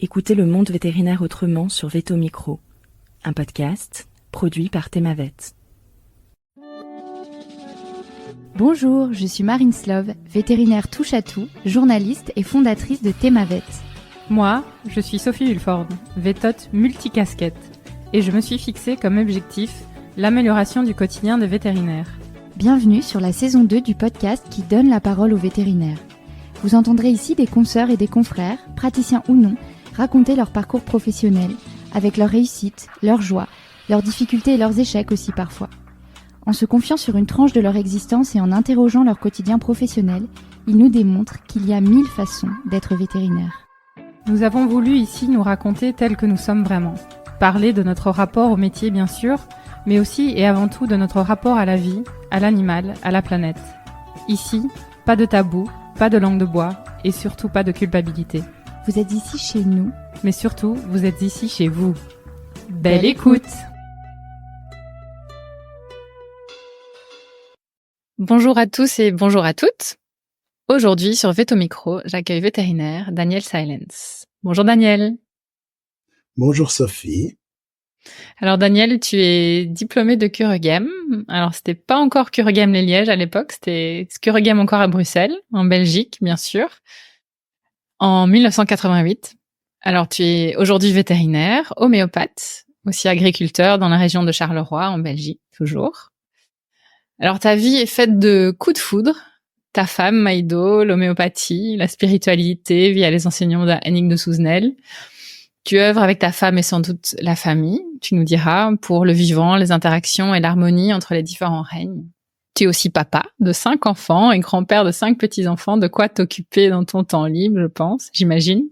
Écoutez le monde vétérinaire autrement sur Veto Micro, un podcast produit par Thémavet. Bonjour, je suis Marine Slove, vétérinaire touche-à-tout, journaliste et fondatrice de Thémavet. Moi, je suis Sophie Hulford, vétote multicasquette, et je me suis fixée comme objectif l'amélioration du quotidien des vétérinaires. Bienvenue sur la saison 2 du podcast qui donne la parole aux vétérinaires. Vous entendrez ici des consoeurs et des confrères, praticiens ou non, raconter leur parcours professionnel, avec leurs réussites, leurs joies, leurs difficultés et leurs échecs aussi parfois. En se confiant sur une tranche de leur existence et en interrogeant leur quotidien professionnel, ils nous démontrent qu'il y a 1000 façons d'être vétérinaire. Nous avons voulu ici nous raconter tels que nous sommes vraiment. Parler de notre rapport au métier bien sûr, mais aussi et avant tout de notre rapport à la vie, à l'animal, à la planète. Ici, pas de tabou, pas de langue de bois et surtout pas de culpabilité. Vous êtes ici chez nous, mais surtout, vous êtes ici chez vous. Belle écoute! Bonjour à tous et bonjour à toutes. Aujourd'hui, sur Veto Micro, j'accueille vétérinaire Daniel Silence. Bonjour Daniel. Bonjour Sophie. Alors Daniel, tu es diplômé de Kuregem. Alors c'était pas encore Kuregem les Lièges à l'époque, c'était Kuregem encore à Bruxelles, en Belgique bien sûr, en 1988. Alors tu es aujourd'hui vétérinaire, homéopathe, aussi agriculteur dans la région de Charleroi en Belgique toujours. Alors ta vie est faite de coups de foudre. Ta femme, Maïdo, l'homéopathie, la spiritualité via les enseignements d'Henning de Souzenel. Tu œuvres avec ta femme et sans doute la famille, tu nous diras, pour le vivant, les interactions et l'harmonie entre les différents règnes. Tu es aussi papa de 5 enfants et grand-père de 5 petits-enfants, de quoi t'occuper dans ton temps libre, je pense, j'imagine.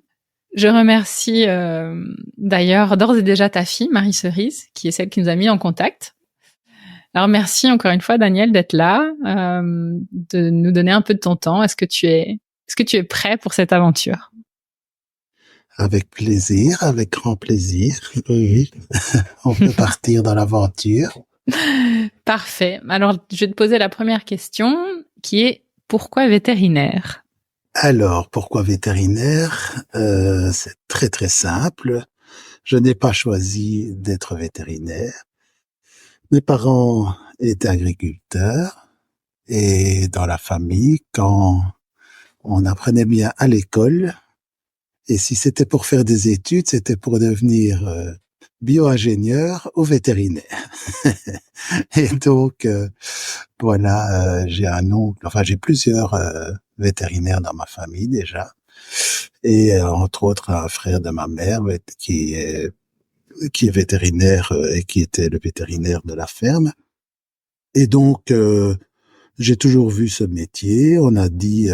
Je remercie d'ailleurs d'ores et déjà ta fille, Marie Cerise, qui est celle qui nous a mis en contact. Alors merci encore une fois, Daniel, d'être là, de nous donner un peu de ton temps. Est-ce que tu es prêt pour cette aventure ? Avec plaisir, avec grand plaisir. Oui, on peut partir dans l'aventure. Parfait. Alors, je vais te poser la première question, qui est pourquoi vétérinaire ? Alors, pourquoi vétérinaire ? C'est très très simple. Je n'ai pas choisi d'être vétérinaire. Mes parents étaient agriculteurs et dans la famille, quand on apprenait bien à l'école, et si c'était pour faire des études, c'était pour devenir bio-ingénieur ou vétérinaire. Et donc, voilà, j'ai un oncle, enfin j'ai plusieurs vétérinaires dans ma famille déjà, et entre autres un frère de ma mère qui est vétérinaire et qui était le vétérinaire de la ferme. Et donc, j'ai toujours vu ce métier. On a dit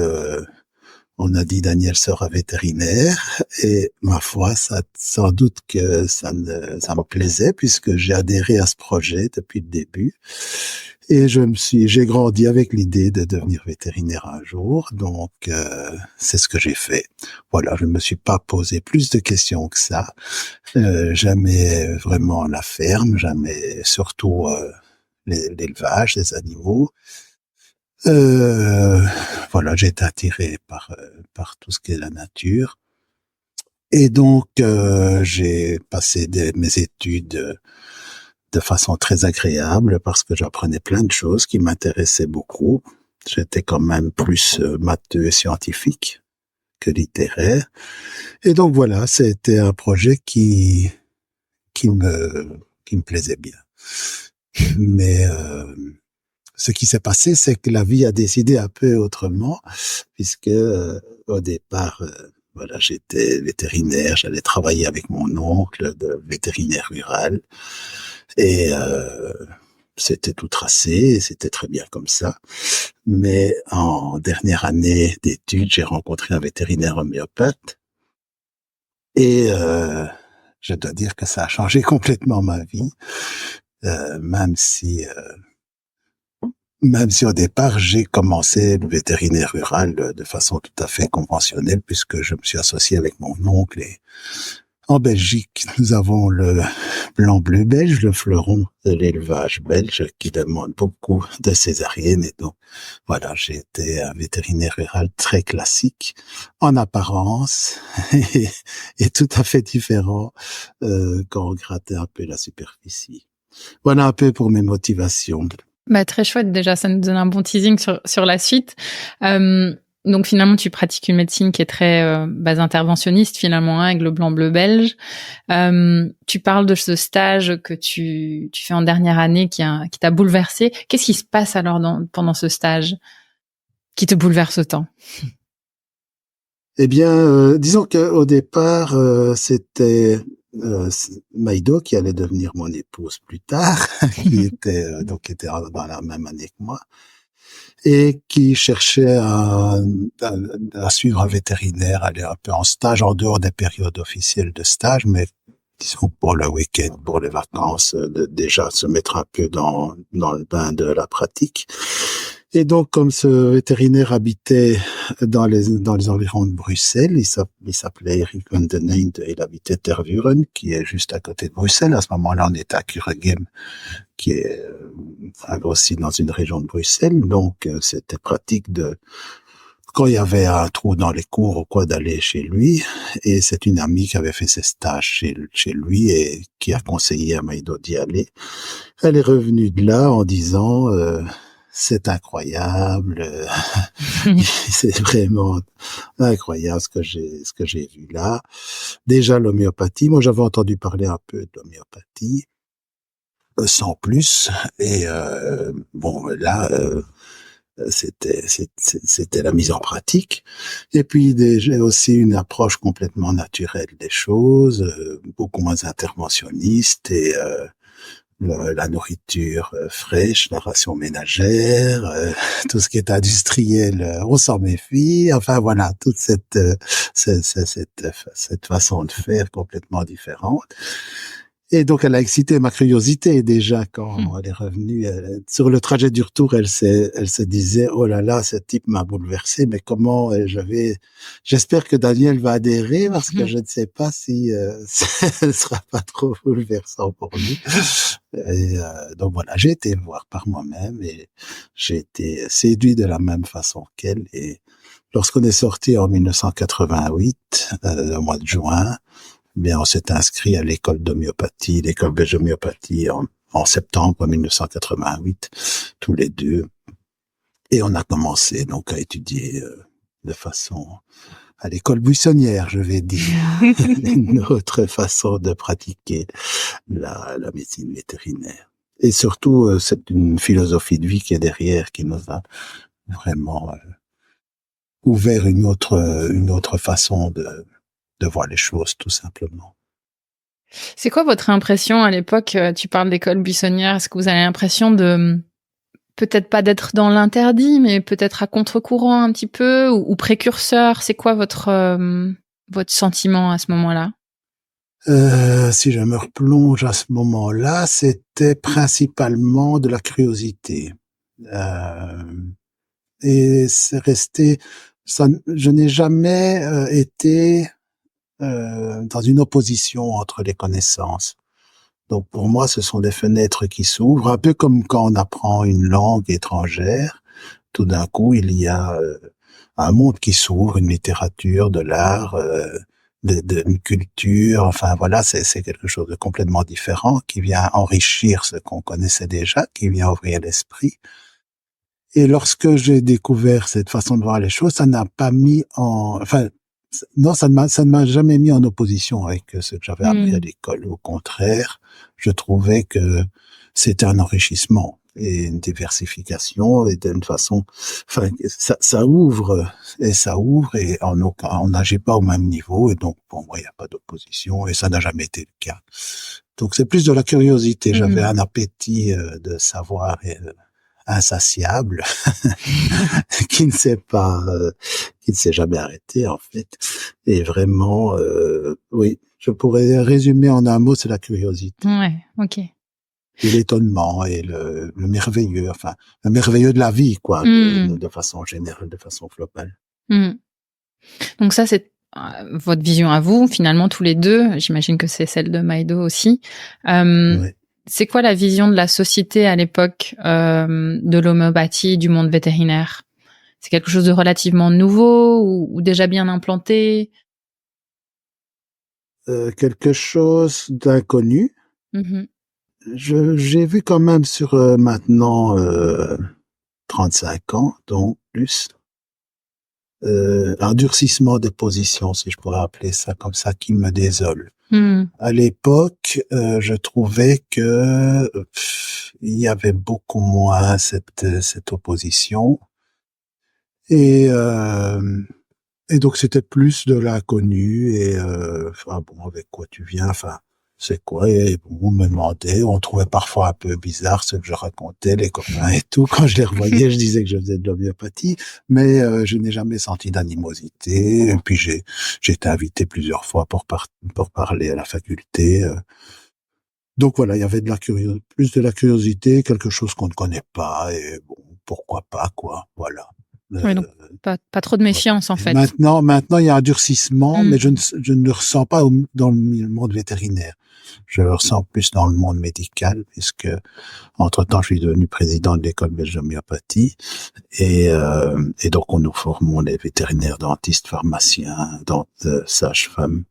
Daniel sera vétérinaire, et ma foi, ça, sans doute que ça me plaisait puisque j'ai adhéré à ce projet depuis le début. Et j'ai grandi avec l'idée de devenir vétérinaire un jour, donc c'est ce que j'ai fait. Voilà, je me suis pas posé plus de questions que ça. Jamais vraiment la ferme, jamais surtout l'élevage des animaux. Voilà, j'ai été attiré par tout ce qui est la nature. Et donc, j'ai passé mes études de façon très agréable parce que j'apprenais plein de choses qui m'intéressaient beaucoup. J'étais quand même plus matheux et scientifique que littéraire. Et donc voilà, c'était un projet qui me plaisait bien. Mais ce qui s'est passé, c'est que la vie a décidé un peu autrement, puisque au départ, voilà, j'étais vétérinaire, j'allais travailler avec mon oncle de vétérinaire rural, et c'était tout tracé, c'était très bien comme ça. Mais en dernière année d'études, j'ai rencontré un vétérinaire homéopathe, et je dois dire que ça a changé complètement ma vie, même si au départ, j'ai commencé le vétérinaire rural de façon tout à fait conventionnelle, puisque je me suis associé avec mon oncle et En Belgique, nous avons le blanc-bleu belge, le fleuron de l'élevage belge, qui demande beaucoup de césariennes. Et donc, voilà, j'ai été un vétérinaire rural très classique, en apparence, et tout à fait différent quand on grattait un peu la superficie. Voilà un peu pour mes motivations. Bah, très chouette, déjà, ça nous donne un bon teasing sur la suite. Donc finalement, tu pratiques une médecine qui est très interventionniste finalement, avec le blanc-bleu belge. Tu parles de ce stage que tu fais en dernière année qui t'a bouleversé. Qu'est-ce qui se passe alors pendant ce stage qui te bouleverse autant? Eh bien, disons qu'au départ, c'était Maïdo qui allait devenir mon épouse plus tard, qui était dans la même année que moi, et qui cherchait à suivre un vétérinaire, aller un peu en stage en dehors des périodes officielles de stage, mais disons pour le week-end, pour les vacances, déjà se mettre un peu dans le bain de la pratique. Et donc, comme ce vétérinaire habitait dans les environs de Bruxelles, il s'appelait Eric van den Einde, et il habitait Tervuren, qui est juste à côté de Bruxelles. À ce moment-là, on était à Kuregem, qui est aussi dans une région de Bruxelles. Donc, c'était pratique quand il y avait un trou dans les cours ou quoi, d'aller chez lui. Et c'est une amie qui avait fait ses stages chez lui et qui a conseillé à Maïdo d'y aller. Elle est revenue de là en disant, c'est incroyable, c'est vraiment incroyable ce que j'ai vu là. Déjà l'homéopathie, moi j'avais entendu parler un peu de l'homéopathie, sans plus, et là c'était la mise en pratique. Et puis j'ai aussi une approche complètement naturelle des choses, beaucoup moins interventionniste, et la nourriture fraîche, la ration ménagère, tout ce qui est industriel, on s'en méfie. Enfin voilà, toute cette façon de faire complètement différente. Et donc elle a excité ma curiosité déjà quand elle est revenue. Sur le trajet du retour, elle se disait, oh là là, ce type m'a bouleversé, mais comment j'espère que Daniel va adhérer parce que je ne sais pas si ce ne sera pas trop bouleversant pour lui. Et donc voilà, j'ai été voir par moi-même et j'ai été séduit de la même façon qu'elle. Et lorsqu'on est sorti en 1988, au mois de juin, bien, on s'est inscrit à l'école belge d'homéopathie en septembre 1988, tous les deux. Et on a commencé donc à étudier de façon à l'école buissonnière, je vais dire, une autre façon de pratiquer la médecine vétérinaire. Et surtout, c'est une philosophie de vie qui est derrière, qui nous a vraiment ouvert une autre façon de voir les choses, tout simplement. C'est quoi votre impression à l'époque? Tu parles d'école buissonnière. Est-ce que vous avez l'impression de, peut-être pas d'être dans l'interdit, mais peut-être à contre-courant un petit peu, ou précurseur? C'est quoi votre sentiment à ce moment-là? Si je me replonge à ce moment-là, c'était principalement de la curiosité. Et c'est resté, je n'ai jamais été dans une opposition entre les connaissances. Donc pour moi, ce sont des fenêtres qui s'ouvrent, un peu comme quand on apprend une langue étrangère. Tout d'un coup, il y a un monde qui s'ouvre, une littérature, de l'art, une culture. Enfin voilà, c'est quelque chose de complètement différent qui vient enrichir ce qu'on connaissait déjà, qui vient ouvrir l'esprit. Et lorsque j'ai découvert cette façon de voir les choses, ça n'a pas mis non, ça ne m'a jamais mis en opposition avec ce que j'avais appris à l'école. Au contraire, je trouvais que c'était un enrichissement et une diversification et d'une façon, ça ouvre et on n'agit pas au même niveau et donc pour moi il n'y a pas d'opposition et ça n'a jamais été le cas. Donc c'est plus de la curiosité. J'avais un appétit de savoir insatiable qui ne s'est jamais arrêté en fait. Et vraiment, oui, je pourrais résumer en un mot, c'est la curiosité. Ouais, ok. Et l'étonnement et le merveilleux, enfin le merveilleux de la vie, quoi, de façon générale, de façon globale. Donc ça, c'est votre vision à vous, finalement tous les deux, j'imagine que c'est celle de Maïdo aussi. Ouais. C'est quoi la vision de la société à l'époque de l'homéopathie, du monde vétérinaire? C'est quelque chose de relativement nouveau ou déjà bien implanté? Quelque chose d'inconnu. Mhm. J'ai vu quand même sur maintenant 35 ans, donc plus, un durcissement des positions, si je pourrais appeler ça comme ça, qui me désole. À l'époque, je trouvais que il y avait beaucoup moins cette opposition et donc c'était plus de l'inconnu et enfin bon, avec quoi tu viens, enfin c'est quoi, et bon, on me demandait, on trouvait parfois un peu bizarre ce que je racontais, les copains et tout. Quand je les revoyais, je disais que je faisais de l'homéopathie, mais je n'ai jamais senti d'animosité. Et puis j'ai été invité plusieurs fois pour parler à la faculté. Donc voilà, il y avait plus de la curiosité, quelque chose qu'on ne connaît pas, et bon, pourquoi pas, quoi, voilà. Oui, donc pas trop de méfiance en fait. Maintenant, il y a un durcissement, mais je ne le ressens pas dans le monde vétérinaire. Je le ressens plus dans le monde médical, puisque entre-temps, je suis devenu président de l'école belge d'homéopathie, et donc on nous formons les vétérinaires, dentistes, pharmaciens, sages-femmes,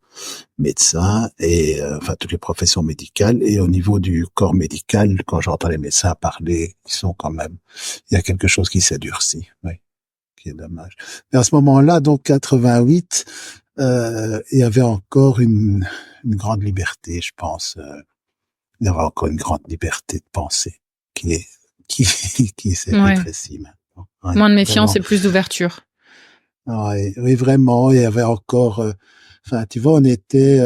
médecins, et enfin toutes les professions médicales. Et au niveau du corps médical, quand j'entends les médecins parler, ils sont quand même, il y a quelque chose qui s'est durci, oui, qui est dommage. Mais à ce moment-là, donc 88, il y avait encore une grande liberté, je pense. Il y avait encore une grande liberté de penser qui s'est rétrécie maintenant. Ouais, moins de méfiance vraiment. et plus d'ouverture. Ouais, oui, vraiment. Il y avait encore, enfin, tu vois, on était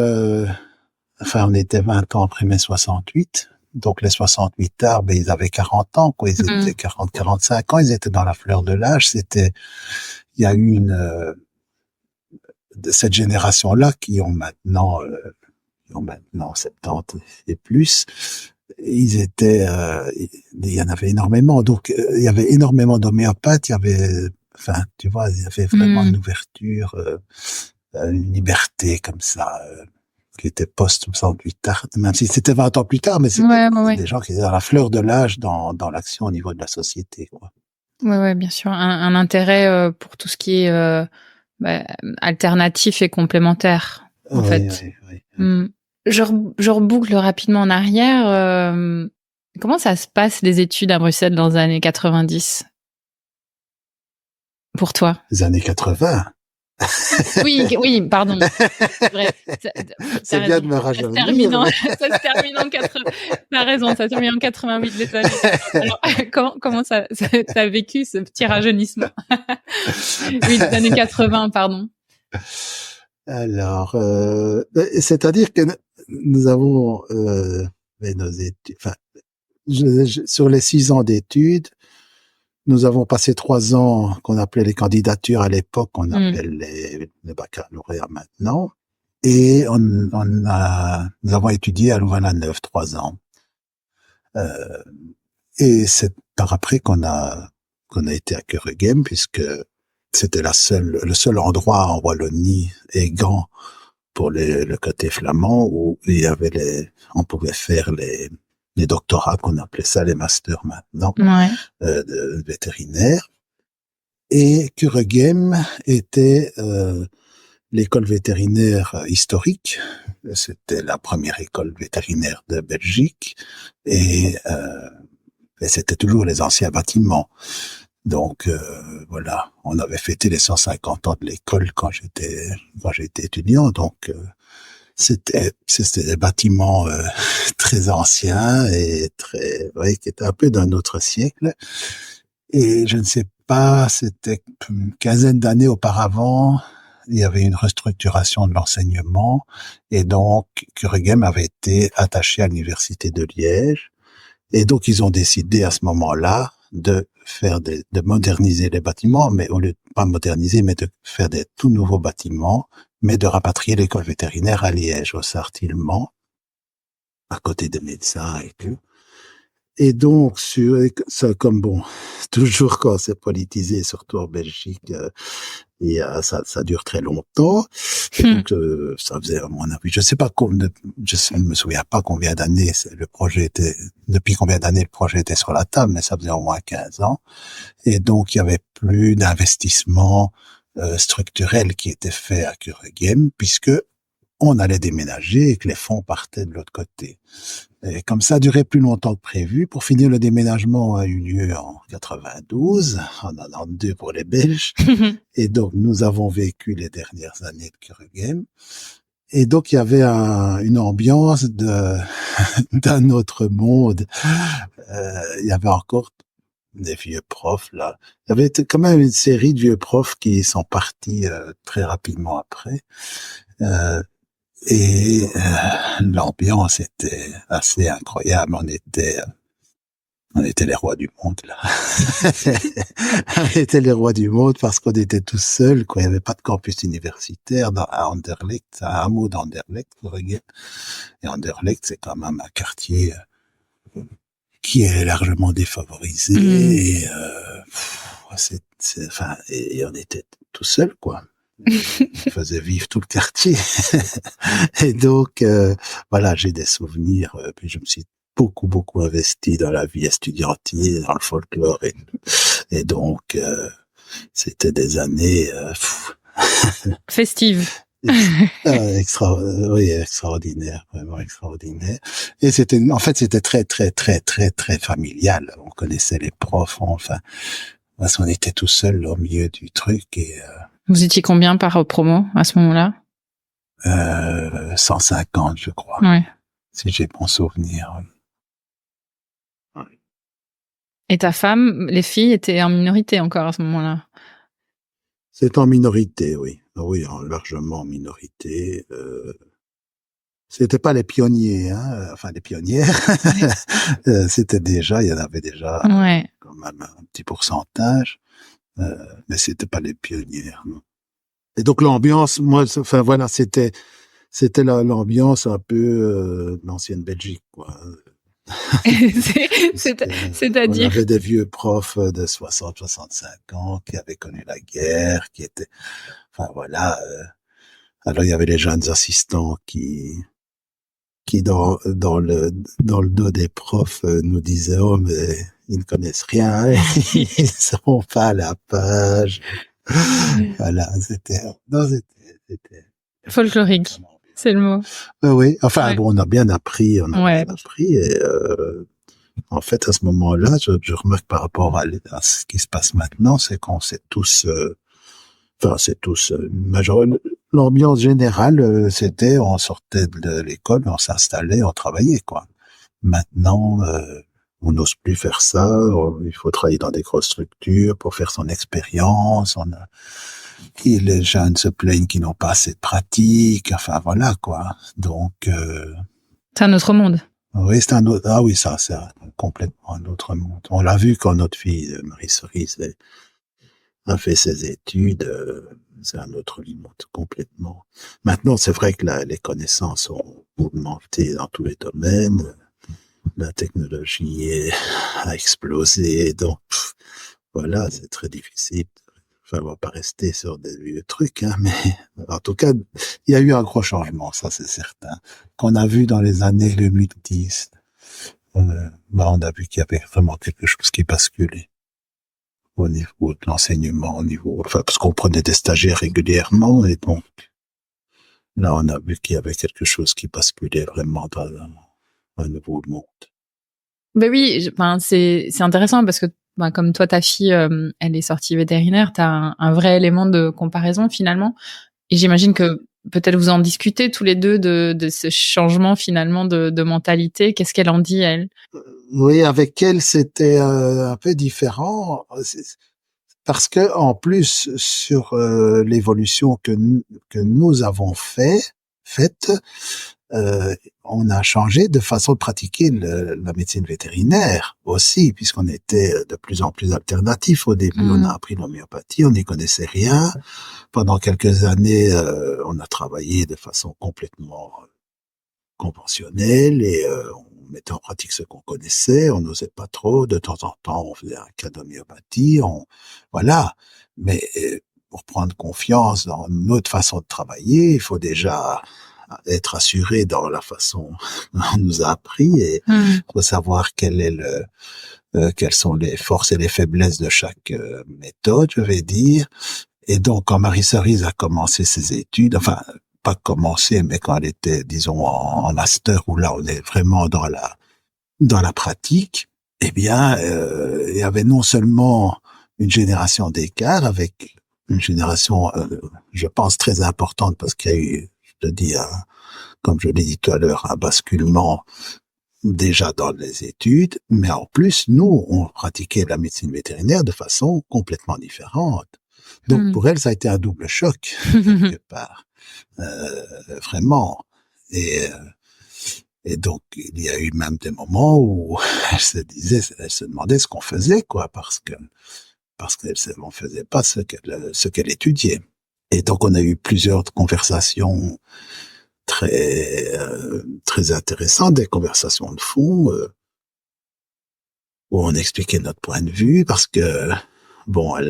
20 ans après mai 68. Donc les 68 arts, ben, ils avaient 40 ans, quoi. Ils étaient 45 ans, ils étaient dans la fleur de l'âge. Il y a eu de cette génération-là qui ont maintenant 70 et plus. Il y en avait énormément. Donc il y avait énormément d'homéopathes. Il y avait, enfin, tu vois, il y avait vraiment une ouverture, une liberté comme ça. Qui était post-68 tard, même si c'était 20 ans plus tard, mais c'était des gens qui étaient dans la fleur de l'âge dans l'action au niveau de la société, quoi. Ouais, bien sûr. Un intérêt pour tout ce qui est alternatif et complémentaire, en fait. Oui. Je reboucle rapidement en arrière. Comment ça se passe, les études à Bruxelles dans les années 90 pour toi? Les années 80. Oui, pardon. Vrai. C'est bien de me rajeunir. Ça se termine en 80. T'as raison, ça se termine en 88 les années. Alors, comment t'as vécu ce petit rajeunissement? Oui, les années 80, pardon. Alors, c'est-à-dire que nous avons nos études. Enfin, sur les 6 ans d'études, nous avons passé 3 ans qu'on appelait les candidatures à l'époque, qu'on appelle les baccalauréats maintenant, et nous avons étudié à Louvain-la-Neuve 3 ans. Et c'est par après qu'on a été à Keurighem, puisque c'était le seul endroit en Wallonie et Gand pour le côté flamand où il y avait on pouvait faire les doctorats, qu'on appelait ça les masters maintenant, de vétérinaire. Et Keurighem était l'école vétérinaire historique. C'était la première école vétérinaire de Belgique et c'était toujours les anciens bâtiments. Donc voilà, on avait fêté les 150 ans de l'école quand j'étais étudiant. Donc c'était des bâtiments très anciens et qui étaient un peu d'un autre siècle. Et je ne sais pas, c'était une quinzaine d'années auparavant, il y avait une restructuration de l'enseignement et donc Keurighem avait été attaché à l'université de Liège. Et donc ils ont décidé à ce moment-là de moderniser les bâtiments, mais au lieu de pas moderniser, mais de faire des tout nouveaux bâtiments, mais de rapatrier l'école vétérinaire à Liège, au Sartillement, à côté des médecins et tout. Et donc, ça, comme bon, toujours quand c'est politisé, surtout en Belgique, et ça dure très longtemps. Et donc, ça faisait, à mon avis, je ne me souviens pas combien d'années depuis combien d'années le projet était sur la table, mais ça faisait au moins 15 ans. Et donc, il y avait plus d'investissement structurel qui était fait à Cure Game, puisque on allait déménager et que les fonds partaient de l'autre côté. Et comme ça a duré plus longtemps que prévu, pour finir, le déménagement a eu lieu en 92, en 92 pour les Belges. Et donc, nous avons vécu les dernières années de Cure Game. Et donc, il y avait une ambiance d'un autre monde. Il y avait encore des vieux profs, là. Il y avait quand même une série de vieux profs qui sont partis très rapidement après. Et l'ambiance était assez incroyable. On était les rois du monde, là. On était les rois du monde parce qu'on était tous seuls, quoi. Il n'y avait pas de campus universitaire à Anderlecht, à un hameau d'Anderlecht, vous regardez. Et Anderlecht, c'est quand même un quartier qui est largement défavorisé. Et, et on était tout seuls, quoi. On faisait vivre tout le quartier. Et donc, voilà, j'ai des souvenirs. Puis je me suis beaucoup investi dans la vie estudiantine, dans le folklore. Et donc, c'était des années festives. Extraordinaire, vraiment extraordinaire. Et c'était très familial. On connaissait les profs, enfin, parce qu'on était tout seul au milieu du truc. Et vous étiez combien par promo à ce moment-là? 150, je crois. Ouais. Si j'ai bon souvenir. Ouais. Et ta femme, les filles étaient en minorité encore à ce moment-là? C'est en minorité, oui. Oui, largement en minorité. C'était pas les pionniers, hein. Enfin, les pionnières. C'était déjà, il y en avait déjà quand même un petit pourcentage. Mais c'était pas les pionnières, non. Et donc l'ambiance, moi, enfin voilà, c'était l'ambiance un peu l'ancienne Belgique, quoi. C'est-à-dire? On avait des vieux profs de 60-65 ans qui avaient connu la guerre, qui étaient, enfin voilà. Alors il y avait les jeunes assistants qui dans le dos des profs nous disaient, oh mais ils ne connaissent rien, ils seront pas à la page. Voilà, c'était folklorique, c'est le mot. Oui, enfin bon, on a bien appris, et en fait à ce moment-là, je remarque par rapport à ce qui se passe maintenant, c'est qu'on s'est tous, l'ambiance générale, c'était on sortait de l'école, on s'installait, on travaillait, quoi. Maintenant, on n'ose plus faire ça. Il faut travailler dans des grosses structures pour faire son expérience. Et les jeunes se plaignent qu'ils n'ont pas assez de pratique. Enfin, voilà, quoi. Donc, c'est un autre monde. Oui, c'est un autre. Ah oui, ça, c'est complètement un autre monde. On l'a vu quand notre fille, Marie Cerise, a fait ses études. C'est un autre monde, complètement. Maintenant, c'est vrai que les connaissances ont augmenté dans tous les domaines. La technologie a explosé, donc voilà, c'est très difficile. Enfin, on va pas rester sur des vieux trucs, hein, mais en tout cas, il y a eu un gros changement, ça c'est certain. Qu'on a vu dans les années 2010, on a vu qu'il y avait vraiment quelque chose qui basculait au niveau de l'enseignement, parce qu'on prenait des stagiaires régulièrement, et donc là, on a vu qu'il y avait quelque chose qui basculait vraiment dans un nouveau monde. Ben oui, enfin c'est intéressant parce que comme toi ta fille elle est sortie vétérinaire, t'as un vrai élément de comparaison finalement, et j'imagine que peut-être vous en discutez tous les deux de ce changement finalement de mentalité. Qu'est-ce qu'elle en dit, elle? Oui, avec elle c'était un peu différent parce que en plus sur l'évolution que nous avons faite, on a changé de façon de pratiquer la médecine vétérinaire aussi, puisqu'on était de plus en plus alternatif. Au début, on a appris l'homéopathie, on n'y connaissait rien. Pendant quelques années, on a travaillé de façon complètement conventionnelle et mettait en pratique ce qu'on connaissait, on n'osait pas trop, de temps en temps, on faisait un cas d'homéopathie, voilà. Mais pour prendre confiance dans notre façon de travailler, il faut déjà être assuré dans la façon dont on nous a appris et il faut savoir quelles sont les forces et les faiblesses de chaque méthode, je vais dire. Et donc, quand Marie Cerise a commencé ses études, enfin, pas commencé, mais quand elle était, disons, en master, où là, on est vraiment dans la pratique, eh bien, il y avait non seulement une génération d'écart avec une génération, je pense, très importante parce qu'il y a eu, je te dis, comme je l'ai dit tout à l'heure, un basculement déjà dans les études, mais en plus, nous, on pratiquait la médecine vétérinaire de façon complètement différente. Donc, pour elle, ça a été un double choc, quelque part. Vraiment. Et donc, il y a eu même des moments où elle se demandait ce qu'on faisait, quoi, parce qu'on faisait pas ce qu'elle étudiait. Et donc, on a eu plusieurs conversations très intéressantes, des conversations de fond, où on expliquait notre point de vue, parce que, bon, il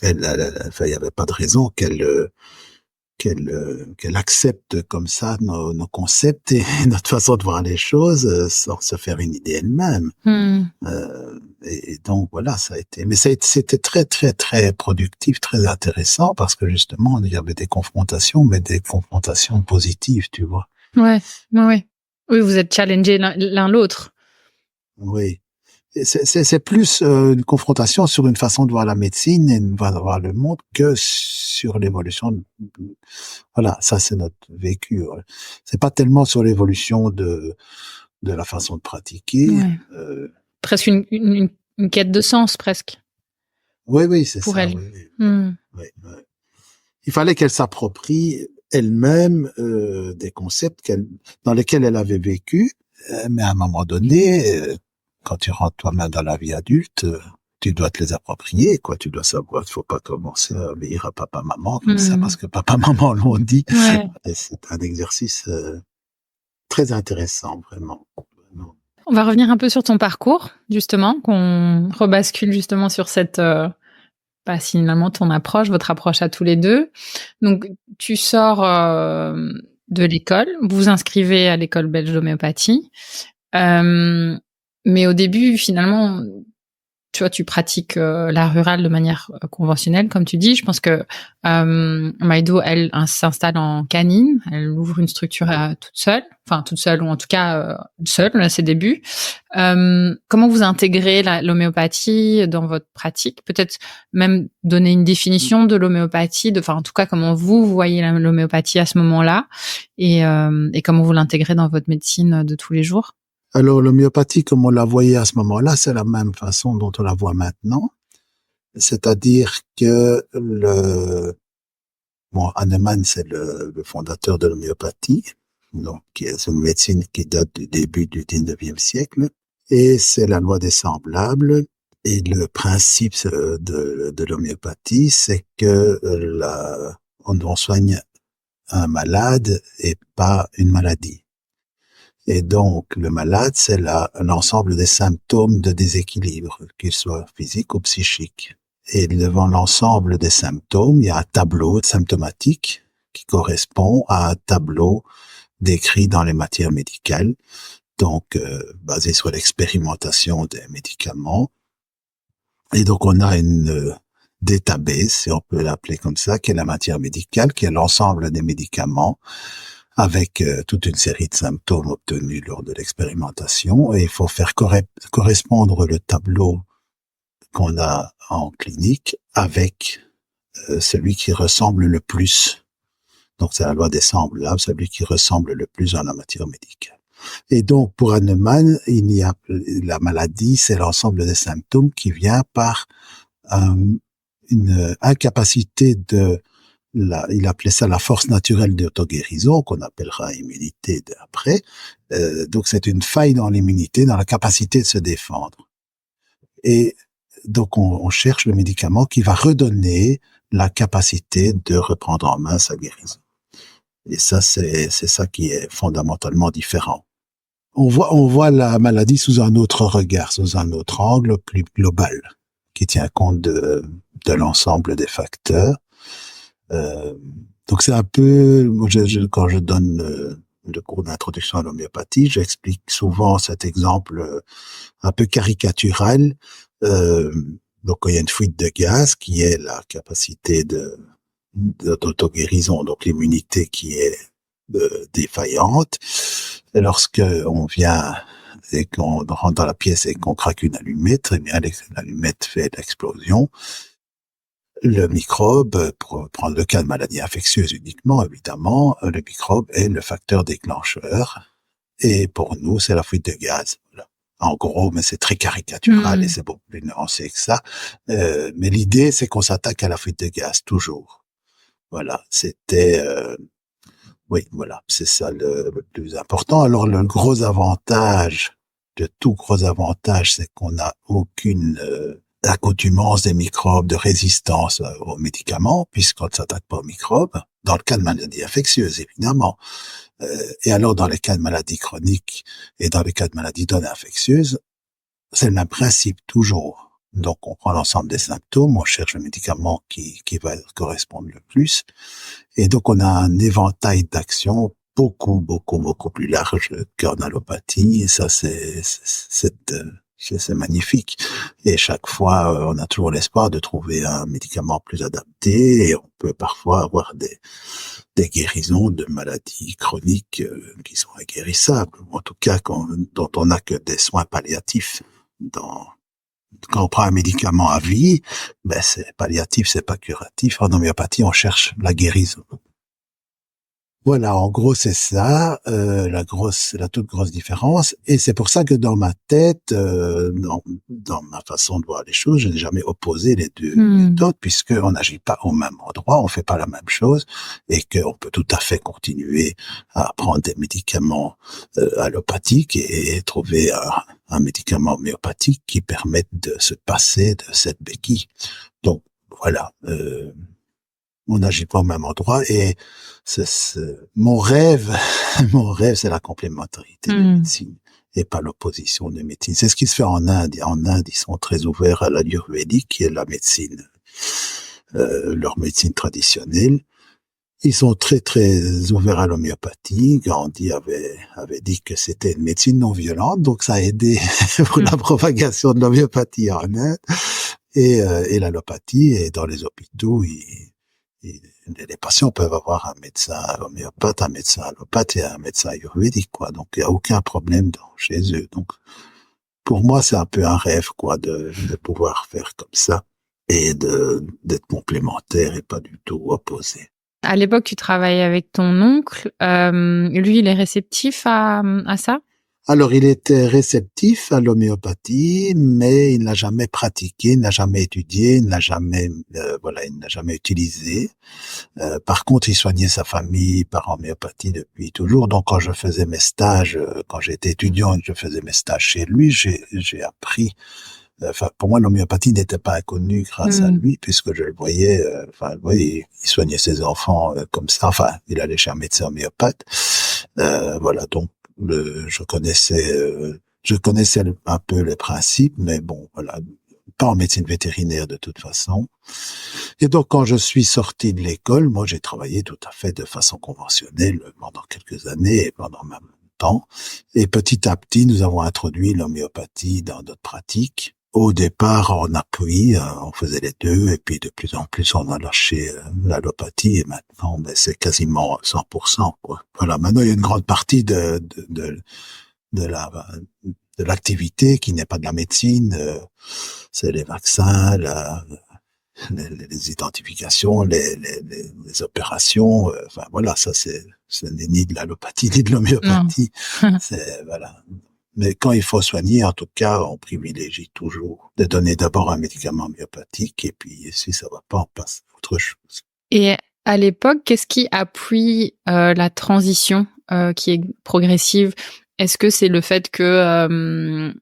y avait pas de raison qu'elle accepte comme ça nos concepts et notre façon de voir les choses sans se faire une idée elle-même. Et donc voilà, c'était très très très productif, très intéressant parce que justement il y avait des confrontations, mais des confrontations positives, tu vois. Ouais. Oui, vous êtes challengés l'un l'autre. Oui. C'est plus une confrontation sur une façon de voir la médecine et de voir le monde que sur l'évolution. Voilà, ça c'est notre vécu. C'est pas tellement sur l'évolution de la façon de pratiquer. Ouais. Presque une quête de sens, presque. Oui, c'est pour ça. elle. Oui. Il fallait qu'elle s'approprie elle-même des concepts dans lesquels elle avait vécu, mais à un moment donné. Quand tu rentres toi-même dans la vie adulte, tu dois te les approprier, quoi. Tu dois savoir, il faut pas commencer à obéir à papa, maman, comme ça, parce que papa, maman l'ont dit. Ouais. Et c'est un exercice très intéressant, vraiment. On va revenir un peu sur ton parcours, justement, qu'on rebascule justement sur cette, finalement ton approche, votre approche à tous les deux. Donc, tu sors de l'école, vous vous inscrivez à l'école belge d'homéopathie. Mais au début, finalement, tu vois, tu pratiques l'art rural de manière conventionnelle, comme tu dis. Je pense que Maïdo, elle s'installe en canine. Elle ouvre une structure toute seule, ou en tout cas seule à ses débuts. Comment vous intégrez l'homéopathie dans votre pratique? Peut-être même donner une définition de l'homéopathie, en tout cas, comment vous voyez l'homéopathie à ce moment-là et comment vous l'intégrez dans votre médecine de tous les jours? Alors, l'homéopathie, comme on la voyait à ce moment-là, c'est la même façon dont on la voit maintenant. C'est-à-dire que Hahnemann, c'est le fondateur de l'homéopathie, donc, c'est une médecine qui date du début du 19e siècle, et c'est la loi des semblables. Et le principe de l'homéopathie, c'est que on soigne un malade et pas une maladie. Et donc, le malade, c'est l'ensemble des symptômes de déséquilibre, qu'ils soient physiques ou psychiques. Et devant l'ensemble des symptômes, il y a un tableau symptomatique qui correspond à un tableau décrit dans les matières médicales, donc basé sur l'expérimentation des médicaments. Et donc, on a une database, si on peut l'appeler comme ça, qui est la matière médicale, qui est l'ensemble des médicaments, avec toute une série de symptômes obtenus lors de l'expérimentation, et il faut faire correspondre le tableau qu'on a en clinique avec celui qui ressemble le plus. Donc c'est la loi des semblables, celui qui ressemble le plus en la matière médicale. Et donc pour Hahnemann, la maladie, c'est l'ensemble des symptômes qui vient par une incapacité il appelait ça la force naturelle d'auto-guérison, qu'on appellera immunité après. Donc c'est une faille dans l'immunité, dans la capacité de se défendre. Et donc on cherche le médicament qui va redonner la capacité de reprendre en main sa guérison. Et ça, c'est ça qui est fondamentalement différent. on voit la maladie sous un autre regard, sous un autre angle plus global, qui tient compte de l'ensemble des facteurs. Donc c'est un peu, quand je donne le cours d'introduction à l'homéopathie, j'explique souvent cet exemple un peu caricatural. Donc il y a une fuite de gaz qui est la capacité d'auto-guérison, donc l'immunité qui est défaillante. Et lorsque on vient et qu'on rentre dans la pièce et qu'on craque une allumette, eh bien l'allumette fait l'explosion. Le microbe, pour prendre le cas de maladie infectieuse uniquement, évidemment, le microbe est le facteur déclencheur. Et pour nous, c'est la fuite de gaz. Voilà. En gros, mais c'est très caricatural et c'est beaucoup plus nuancé que ça. Mais l'idée, c'est qu'on s'attaque à la fuite de gaz, toujours. Voilà, oui, voilà, c'est ça le plus important. Alors, le gros avantage, c'est qu'on n'a aucune accoutumance des microbes, de résistance aux médicaments, puisqu'on ne s'attaque pas aux microbes, dans le cas de maladies infectieuses, évidemment. Et alors, dans les cas de maladies chroniques et dans les cas de maladies non infectieuses, c'est le même principe, toujours. Donc, on prend l'ensemble des symptômes, on cherche le médicament qui va correspondre le plus. Et donc, on a un éventail d'actions beaucoup plus large qu'en allopathie. Et ça, c'est magnifique. Et chaque fois, on a toujours l'espoir de trouver un médicament plus adapté. Et on peut parfois avoir des guérisons de maladies chroniques qui sont inguérissables. En tout cas, dont on n'a que des soins palliatifs. Quand on prend un médicament à vie, ben c'est palliatif, c'est pas curatif. En homéopathie, on cherche la guérison. Voilà, en gros, c'est ça, la toute grosse différence. Et c'est pour ça que dans ma tête, dans ma façon de voir les choses, je n'ai jamais opposé les deux méthodes, puisqu'on n'agit pas au même endroit, on fait pas la même chose, et qu'on peut tout à fait continuer à prendre des médicaments allopathiques et trouver un médicament homéopathique qui permette de se passer de cette béquille. Donc, voilà. On n'agit pas au même endroit et mon rêve, c'est la complémentarité de médecine et pas l'opposition de médecine. C'est ce qui se fait en Inde. En Inde, ils sont très ouverts à l'ayurvédique, qui est la médecine, leur médecine traditionnelle. Ils sont très ouverts à l'homéopathie. Gandhi avait dit que c'était une médecine non violente, donc ça a aidé pour la propagation de l'homéopathie en Inde et l'allopathie. Et dans les hôpitaux, les patients peuvent avoir un médecin homéopathe, un médecin allopathe et un médecin ayurvédique, quoi. Donc, il n'y a aucun problème chez eux. Donc, pour moi, c'est un peu un rêve, quoi, de pouvoir faire comme ça et d'être complémentaire et pas du tout opposé. À l'époque, tu travaillais avec ton oncle. Lui, il est réceptif à ça? Alors, il était réceptif à l'homéopathie, mais il n'a jamais pratiqué, il n'a jamais étudié, il n'a jamais utilisé. Par contre, il soignait sa famille par homéopathie depuis toujours. Donc, quand je faisais mes stages, quand j'étais étudiant et que je faisais mes stages chez lui, j'ai appris. Enfin, pour moi, l'homéopathie n'était pas inconnue grâce à lui, puisque je le voyais. Il soignait ses enfants comme ça. Enfin, il allait chez un médecin homéopathe. Voilà, donc. Je connaissais un peu les principes, mais bon, voilà, pas en médecine vétérinaire de toute façon. Et donc, quand je suis sorti de l'école, moi, j'ai travaillé tout à fait de façon conventionnelle pendant quelques années et pendant même temps. Et petit à petit, nous avons introduit l'homéopathie dans notre pratique. Au départ, en appui, on faisait les deux, et puis de plus en plus, on a lâché l'allopathie, et maintenant, c'est quasiment 100%, quoi. Voilà, maintenant, il y a une grande partie de l'activité qui n'est pas de la médecine, c'est les vaccins, les identifications, les opérations, enfin voilà, ça c'est ni de l'allopathie ni de l'homéopathie. C'est voilà. Mais quand il faut soigner, en tout cas, on privilégie toujours de donner d'abord un médicament homéopathique et puis si ça va pas, on passe à autre chose. Et à l'époque, qu'est-ce qui appuie la transition qui est progressive? Est-ce que c'est le fait que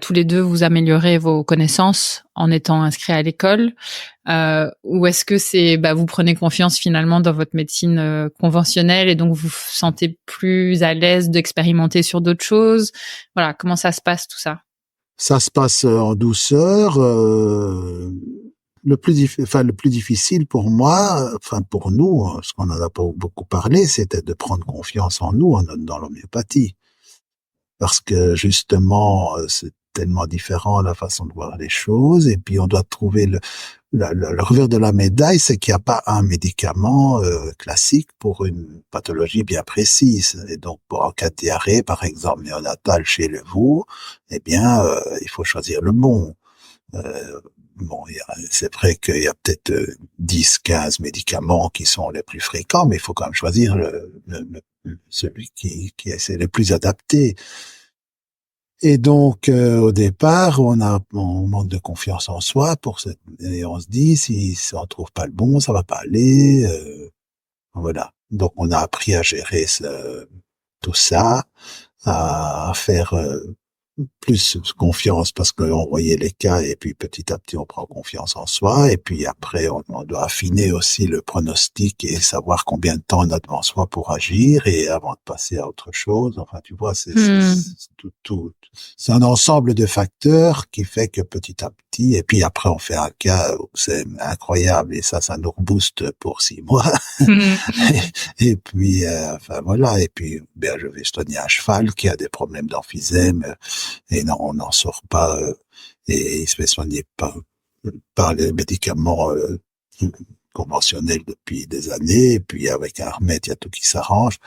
tous les deux vous améliorez vos connaissances en étant inscrits à l'école, ou est-ce que c'est vous prenez confiance finalement dans votre médecine conventionnelle et donc vous vous sentez plus à l'aise d'expérimenter sur d'autres choses? Voilà, comment ça se passe tout ça? Ça se passe en douceur. Le plus difficile pour moi, pour nous, ce qu'on en a pas beaucoup parlé, c'était de prendre confiance en nous, dans l'homéopathie. Parce que justement, c'est tellement différent la façon de voir les choses, et puis on doit trouver le revers de la médaille, c'est qu'il n'y a pas un médicament classique pour une pathologie bien précise. Et donc, pour un cas de diarrhée, par exemple, néonatale chez le veau, il faut choisir le bon. C'est vrai qu'il y a peut-être 10, 15 médicaments qui sont les plus fréquents, mais il faut quand même choisir celui qui est le plus adapté. Et donc, au départ, on manque de confiance en soi et on se dit, si on trouve pas le bon, ça va pas aller, voilà. Donc, on a appris à gérer tout ça, à faire plus confiance parce qu'on voyait les cas et puis petit à petit on prend confiance en soi et puis après on doit affiner aussi le pronostic et savoir combien de temps on a devant soi pour agir et avant de passer à autre chose. Enfin, tu vois, c'est c'est un ensemble de facteurs qui fait que petit à petit, et puis après on fait un cas où c'est incroyable et ça nous rebooste pour 6 mois. Et puis voilà, et puis je vais soigner un cheval qui a des problèmes d'emphysème et non, on n'en sort pas et il se fait soigner par les médicaments conventionnels depuis des années, et puis avec un remède, il y a tout qui s'arrange.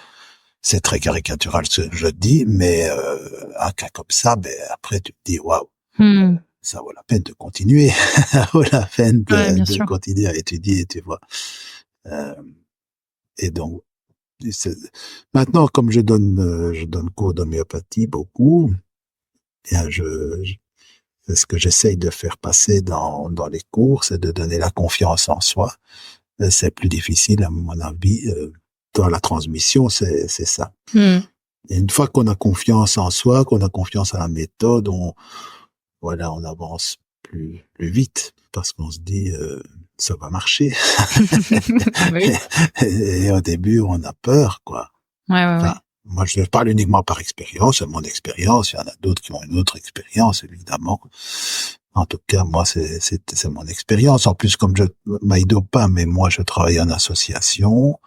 C'est très caricatural ce que je dis, mais un cas comme ça, après tu te dis waouh, ça vaut la peine de continuer, ça vaut la peine de continuer à étudier, tu vois. Et donc maintenant, comme je donne cours d'homéopathie beaucoup, bien ce que j'essaye de faire passer dans les cours, c'est de donner la confiance en soi. C'est plus difficile, à mon avis, dans la transmission, c'est ça. Et une fois qu'on a confiance en soi, qu'on a confiance à la méthode, on avance plus vite parce qu'on se dit ça va marcher. Oui. Et au début, on a peur, quoi. Ouais. Moi, je parle uniquement par expérience, c'est mon expérience. Il y en a d'autres qui ont une autre expérience, évidemment. En tout cas, moi, c'est mon expérience. En plus, comme je m'aidope pas, mais moi, je travaille en association.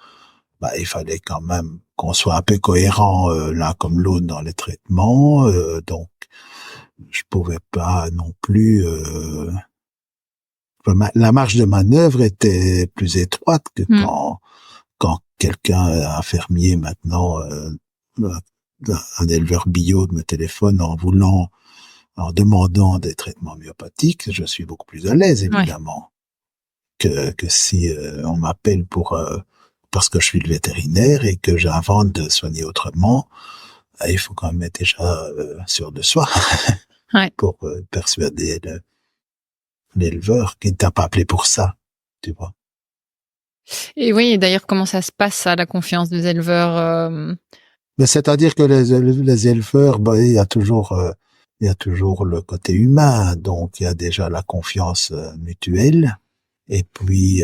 Il fallait quand même qu'on soit un peu cohérent l'un comme l'autre dans les traitements. Donc, je pouvais pas non plus. La marge de manœuvre était plus étroite que quand un fermier maintenant, un éleveur bio me téléphone en demandant des traitements homéopathiques, je suis beaucoup plus à l'aise, évidemment, que si on m'appelle parce que je suis le vétérinaire et que j'invente de soigner autrement. Il faut quand même être déjà sûr de soi pour persuader l'éleveur qui ne t'a pas appelé pour ça, tu vois. Et oui, d'ailleurs, comment ça se passe, ça, la confiance des éleveurs Mais c'est-à-dire que les éleveurs, il y a toujours le côté humain, donc il y a déjà la confiance mutuelle, et puis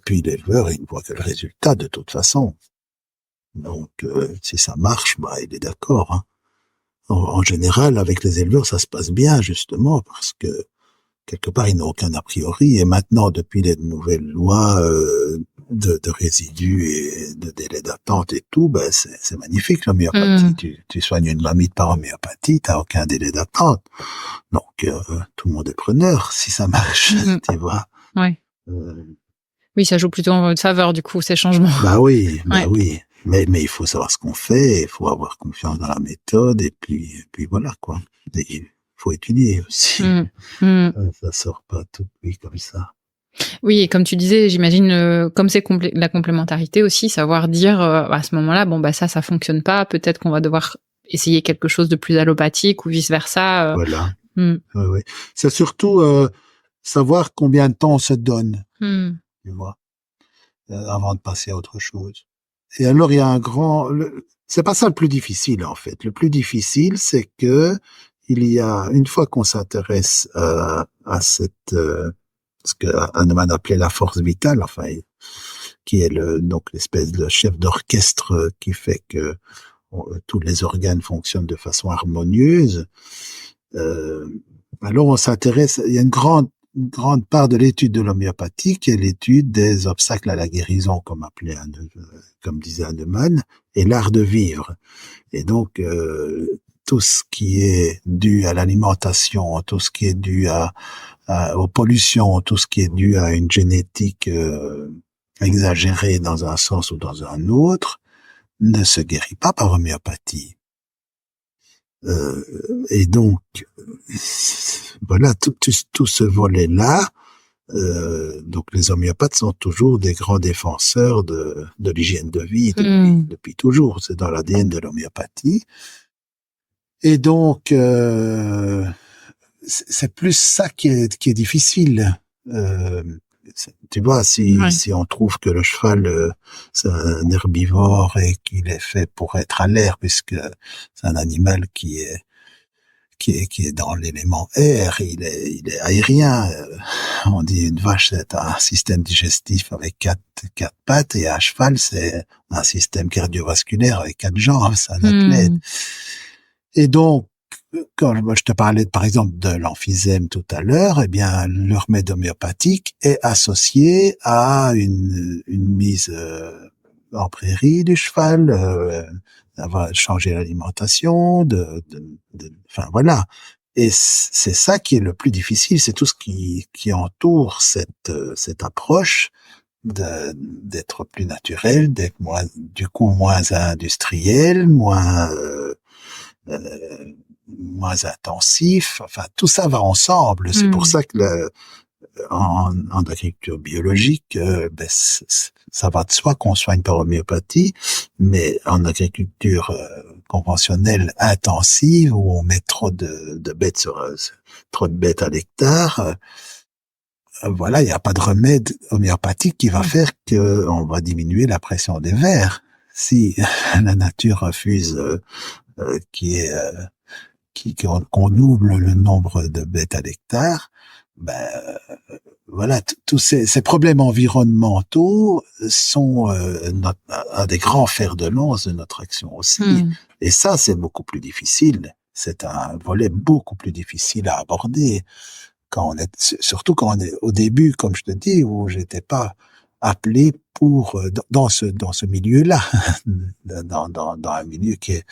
l'éleveur, il ne voit que le résultat de toute façon. Donc si ça marche, il est d'accord. Hein. En général, avec les éleveurs, ça se passe bien justement parce que quelque part, ils n'ont aucun a priori. Et maintenant, depuis les nouvelles lois de résidus et de délai d'attente et tout, c'est magnifique l'homéopathie. Tu soignes une mamite par homéopathie, t'as aucun délai d'attente. Donc tout le monde est preneur si ça marche, tu vois. Ouais. Oui, ça joue plutôt en votre faveur du coup ces changements. Oui. Mais il faut savoir ce qu'on fait, il faut avoir confiance dans la méthode et puis voilà quoi. Il faut étudier aussi. Ça sort pas tout cuit comme ça. Oui, et comme tu disais, j'imagine, comme c'est la complémentarité aussi, savoir dire à ce moment-là, ça fonctionne pas, peut-être qu'on va devoir essayer quelque chose de plus allopathique ou vice-versa. Voilà. Oui. C'est surtout savoir combien de temps on se donne, tu vois, avant de passer à autre chose. Et alors, il y a c'est pas ça le plus difficile, en fait. Le plus difficile, c'est que il y a, une fois qu'on s'intéresse à cette, ce que Hahnemann appelait la force vitale, enfin, qui est donc l'espèce de chef d'orchestre qui fait que tous les organes fonctionnent de façon harmonieuse. Alors on s'intéresse, il y a une grande part de l'étude de l'homéopathie qui est l'étude des obstacles à la guérison, comme disait Hahnemann, et l'art de vivre. Et donc tout ce qui est dû à l'alimentation, tout ce qui est dû aux pollutions, tout ce qui est dû à une génétique exagérée dans un sens ou dans un autre, ne se guérit pas par homéopathie. Et donc, voilà, tout ce volet-là, donc les homéopathes sont toujours des grands défenseurs de l'hygiène de vie depuis toujours. C'est dans l'ADN de l'homéopathie. Et donc, c'est plus ça qui est difficile. Tu vois, si on trouve que le cheval c'est un herbivore et qu'il est fait pour être à l'air, puisque c'est un animal qui est dans l'élément air, il est aérien. On dit une vache, c'est un système digestif avec quatre pattes, et un cheval, c'est un système cardiovasculaire avec 4 jambes, c'est un athlète. Et donc, quand je te parlais par exemple de l'emphysème tout à l'heure, eh bien le remède homéopathique est associé à une mise en prairie du cheval, va changer l'alimentation, enfin voilà. Et c'est ça qui est le plus difficile, c'est tout ce qui entoure cette approche d'être plus naturel, d'être moins industriel, moins intensif, enfin tout ça va ensemble. C'est pour ça que en agriculture biologique, ça va de soi qu'on soigne par homéopathie, mais en agriculture conventionnelle intensive, où on met trop de bêtes trop de bêtes à l'hectare, voilà, il n'y a pas de remède homéopathique qui va faire qu'on va diminuer la pression des vers. Si la nature refuse qu'on double le nombre de bêtes à l'hectare, voilà, tous ces problèmes environnementaux sont un des grands fers de lance de notre action aussi. Et ça, c'est beaucoup plus difficile. C'est un volet beaucoup plus difficile à aborder surtout quand on est au début, comme je te dis, où j'étais pas appelé pour dans ce milieu-là, dans un milieu qui est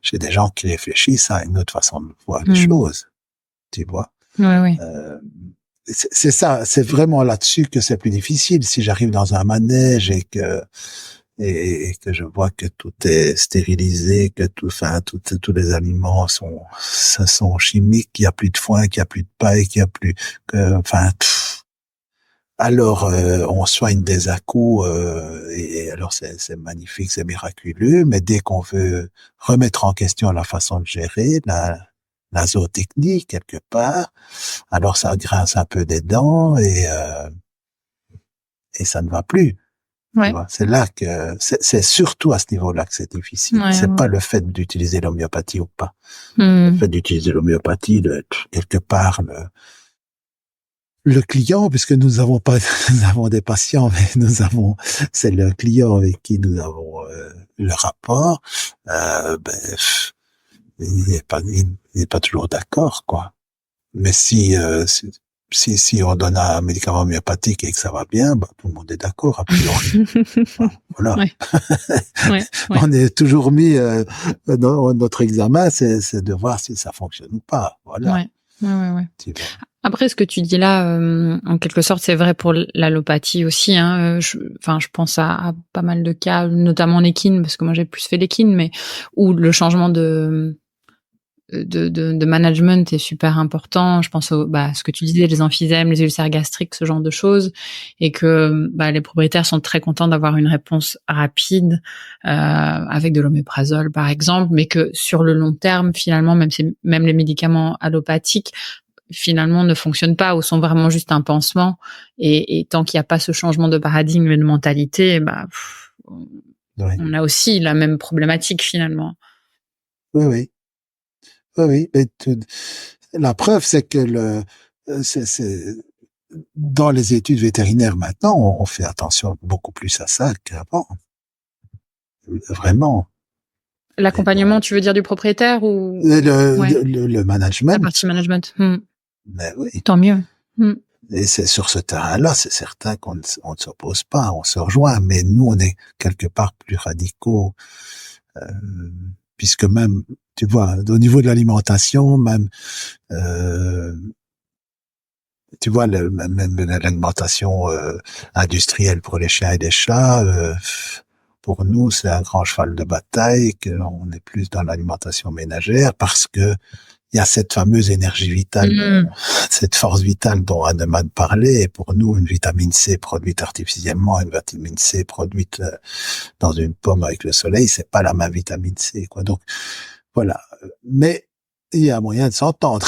chez des gens qui réfléchissent à une autre façon de voir les choses, tu vois. Oui. C'est ça, c'est vraiment là-dessus que c'est plus difficile. Si j'arrive dans un manège et que je vois que tout est stérilisé, que tous les aliments sont chimiques, qu'il y a plus de foin, qu'il y a plus de paille, qu'il y a plus alors on soigne des à-coups et alors c'est magnifique, c'est miraculeux, mais dès qu'on veut remettre en question la façon de gérer la zootechnie quelque part, alors ça grince un peu des dents et ça ne va plus. Ouais. Tu vois, c'est là que c'est surtout à ce niveau-là que c'est difficile. C'est pas le fait d'utiliser l'homéopathie ou pas. Le fait d'utiliser l'homéopathie, quelque part le client, puisque nous avons des patients, mais c'est le client avec qui nous avons le rapport. Il n'est pas toujours d'accord, quoi. Mais si on donne un médicament homéopathique et que ça va bien, tout le monde est d'accord, a priori. Voilà. Ouais. On est toujours mis dans notre examen, c'est de voir si ça fonctionne ou pas. Voilà. Ouais. Après, ce que tu dis là, en quelque sorte, c'est vrai pour l'allopathie aussi. Je pense à pas mal de cas, notamment en équine, parce que moi j'ai plus fait l'équine, mais où le changement de management est super important. Je pense ce que tu disais, les emphysèmes, les ulcères gastriques, ce genre de choses, et que les propriétaires sont très contents d'avoir une réponse rapide avec de l'oméprazole par exemple, mais que sur le long terme, finalement, même les médicaments allopathiques finalement ne fonctionnent pas ou sont vraiment juste un pansement, et tant qu'il n'y a pas ce changement de paradigme et de mentalité, on a aussi la même problématique finalement. Oui. oui. Mais la preuve, c'est que c'est dans les études vétérinaires maintenant, on fait attention beaucoup plus à ça qu'avant. Vraiment. L'accompagnement, tu veux dire du propriétaire ou Le management. La partie management. Mais oui. Tant mieux. Et c'est sur ce terrain-là, c'est certain qu'on ne s'oppose pas, on se rejoint, mais nous, on est quelque part plus radicaux, puisque même, tu vois, au niveau de l'alimentation, même, tu vois, même l'alimentation industrielle pour les chiens et les chats, pour nous, c'est un grand cheval de bataille, qu'on est plus dans l'alimentation ménagère, parce que il y a cette fameuse énergie vitale, cette force vitale dont Hahnemann parlait, et pour nous, une vitamine C produite artificiellement, une vitamine C produite dans une pomme avec le soleil, c'est pas la même vitamine C, quoi. Donc, voilà. Mais il y a moyen de s'entendre.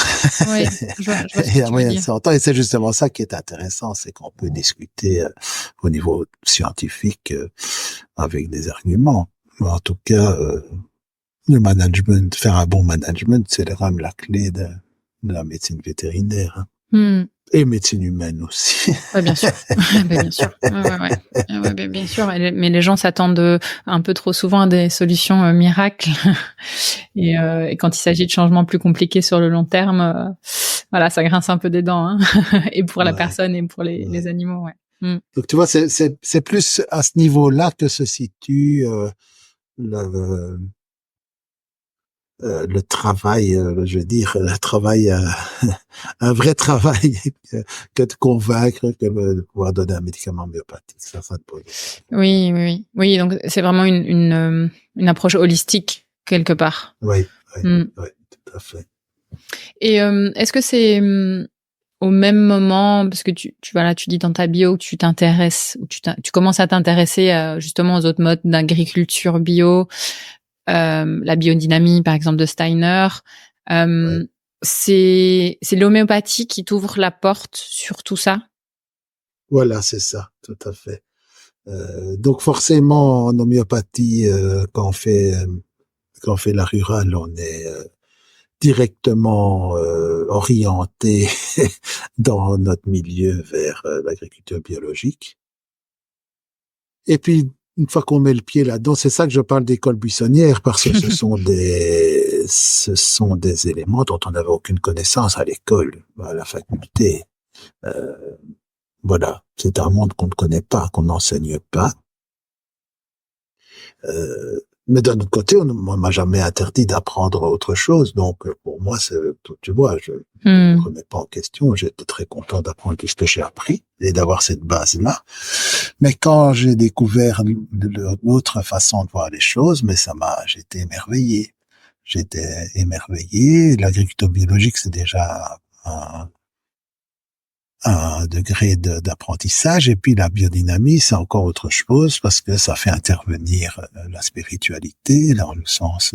Oui, je vois il y a moyen de s'entendre, et c'est justement ça qui est intéressant, c'est qu'on peut discuter au niveau scientifique avec des arguments. En tout cas, le management, faire un bon management, c'est quand même la clé de la médecine vétérinaire. Et médecine humaine aussi. Ouais, bien sûr. Bien sûr. Ouais, bien sûr. Mais les gens s'attendent un peu trop souvent à des solutions miracles. Et quand il s'agit de changements plus compliqués sur le long terme, voilà, ça grince un peu des dents, hein. Et pour la personne et pour les animaux, ouais. Donc tu vois, c'est plus à ce niveau-là que se situe le travail, je veux dire, un vrai travail que de convaincre, que de pouvoir donner un médicament homéopathique. Ça ne pose. Oui. Donc c'est vraiment une approche holistique quelque part. Oui, tout à fait. Et est-ce que c'est au même moment, parce que tu dis dans ta bio que tu t'intéresses, ou tu commences à t'intéresser justement aux autres modes d'agriculture bio, la biodynamie par exemple de Steiner, c'est l'homéopathie qui t'ouvre la porte sur tout ça? Voilà, c'est ça, tout à fait. Donc forcément en homéopathie, quand on fait la rurale, on est directement orienté dans notre milieu vers l'agriculture biologique. Et puis une fois qu'on met le pied là-dedans, c'est ça que je parle d'école buissonnière, parce que ce sont des éléments dont on n'avait aucune connaissance à l'école, à la faculté. Voilà, c'est un monde qu'on ne connaît pas, qu'on n'enseigne pas. Mais d'un autre côté, on m'a jamais interdit d'apprendre autre chose. Donc, pour moi, tu vois, je ne remets pas en question. J'étais très content d'apprendre tout ce que j'ai appris et d'avoir cette base-là. Mais quand j'ai découvert l'autre façon de voir les choses, j'étais émerveillé. L'agriculture biologique, c'est déjà un degré d'apprentissage, et puis la biodynamie, c'est encore autre chose, parce que ça fait intervenir la spiritualité dans le sens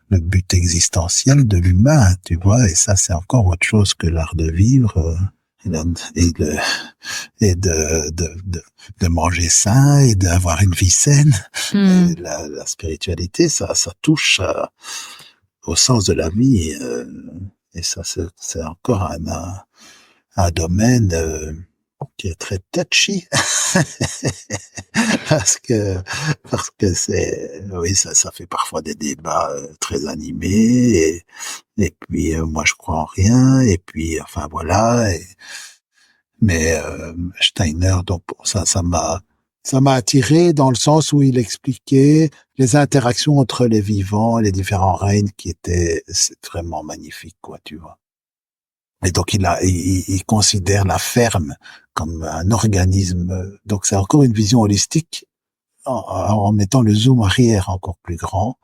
le but existentiel de l'humain, tu vois, et ça c'est encore autre chose que l'art de vivre et de manger sain et d'avoir une vie saine. La spiritualité, ça touche au sens de la vie, et ça c'est encore un domaine qui est très touchy parce que ça fait parfois des débats très animés, et puis moi je crois en rien, et puis enfin voilà, mais Steiner, donc ça m'a attiré dans le sens où il expliquait les interactions entre les vivants, les différents règnes, c'est vraiment magnifique, quoi, tu vois. Et donc il considère la ferme comme un organisme. Donc c'est encore une vision holistique, en mettant le zoom arrière encore plus grand,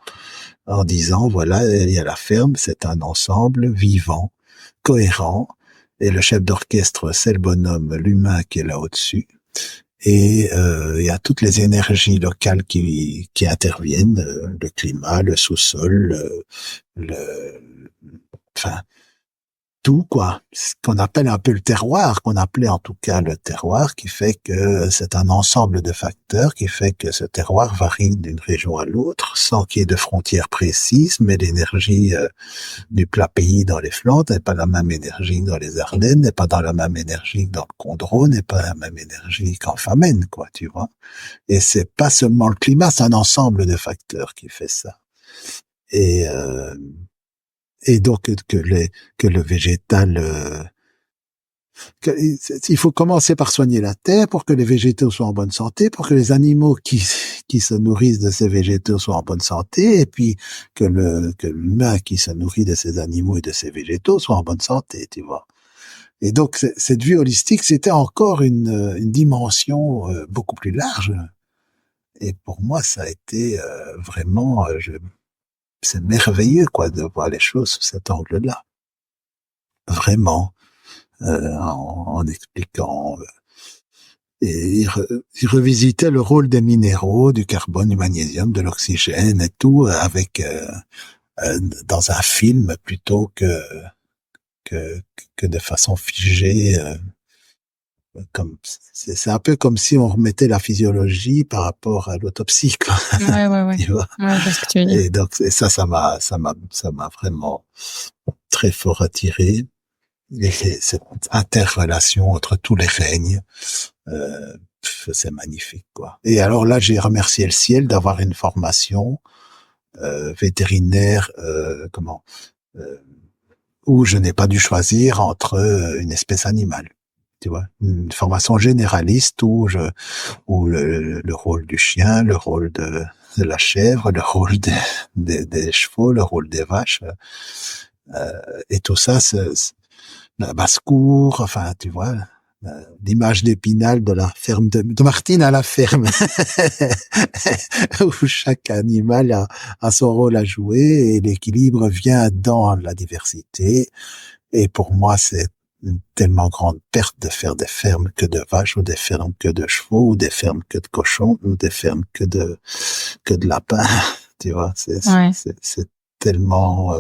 en disant voilà, il y a la ferme, c'est un ensemble vivant, cohérent, et le chef d'orchestre, c'est le bonhomme, l'humain qui est là au-dessus. Et il y a toutes les énergies locales qui interviennent, le climat, le sous-sol, enfin tout, quoi. Ce qu'on appelle un peu le terroir, qu'on appelait en tout cas le terroir, qui fait que c'est un ensemble de facteurs qui fait que ce terroir varie d'une région à l'autre, sans qu'il y ait de frontières précises, mais l'énergie du plat pays dans les Flandres n'est pas la même énergie dans les Ardennes, n'est pas dans la même énergie dans le Condro, n'est pas la même énergie qu'en Famenne, quoi, tu vois. Et c'est pas seulement le climat, c'est un ensemble de facteurs qui fait ça. Et donc que le végétal, il faut commencer par soigner la terre pour que les végétaux soient en bonne santé, pour que les animaux qui se nourrissent de ces végétaux soient en bonne santé, et puis que l'humain qui se nourrit de ces animaux et de ces végétaux soit en bonne santé, tu vois. Et donc cette vue holistique, c'était encore une dimension beaucoup plus large. Et pour moi, ça a été vraiment, c'est merveilleux, quoi, de voir les choses sous cet angle-là. Vraiment, en expliquant. Et il revisitait le rôle des minéraux, du carbone, du magnésium, de l'oxygène et tout, avec dans un film plutôt que de façon figée. Comme c'est un peu comme si on remettait la physiologie par rapport à l'autopsie, quoi. Ouais. Tu vois. Ouais, je vois ce que tu veux dire. Et donc ça m'a vraiment très fort attiré. Et cette interrelation entre tous les règnes, c'est magnifique, quoi. Et alors là, j'ai remercié le ciel d'avoir une formation vétérinaire, où je n'ai pas dû choisir entre une espèce animale. Tu vois, une formation généraliste où le rôle du chien, le rôle de la chèvre, le rôle des chevaux, le rôle des vaches, et tout ça, la basse-cour, enfin, tu vois, l'image d'Épinal de la ferme de Martine à la ferme, où chaque animal a son rôle à jouer et l'équilibre vient dans la diversité. Et pour moi, c'est une tellement grande perte de faire des fermes que de vaches, ou des fermes que de chevaux, ou des fermes que de cochons, ou des fermes que de lapins. Tu vois, c'est tellement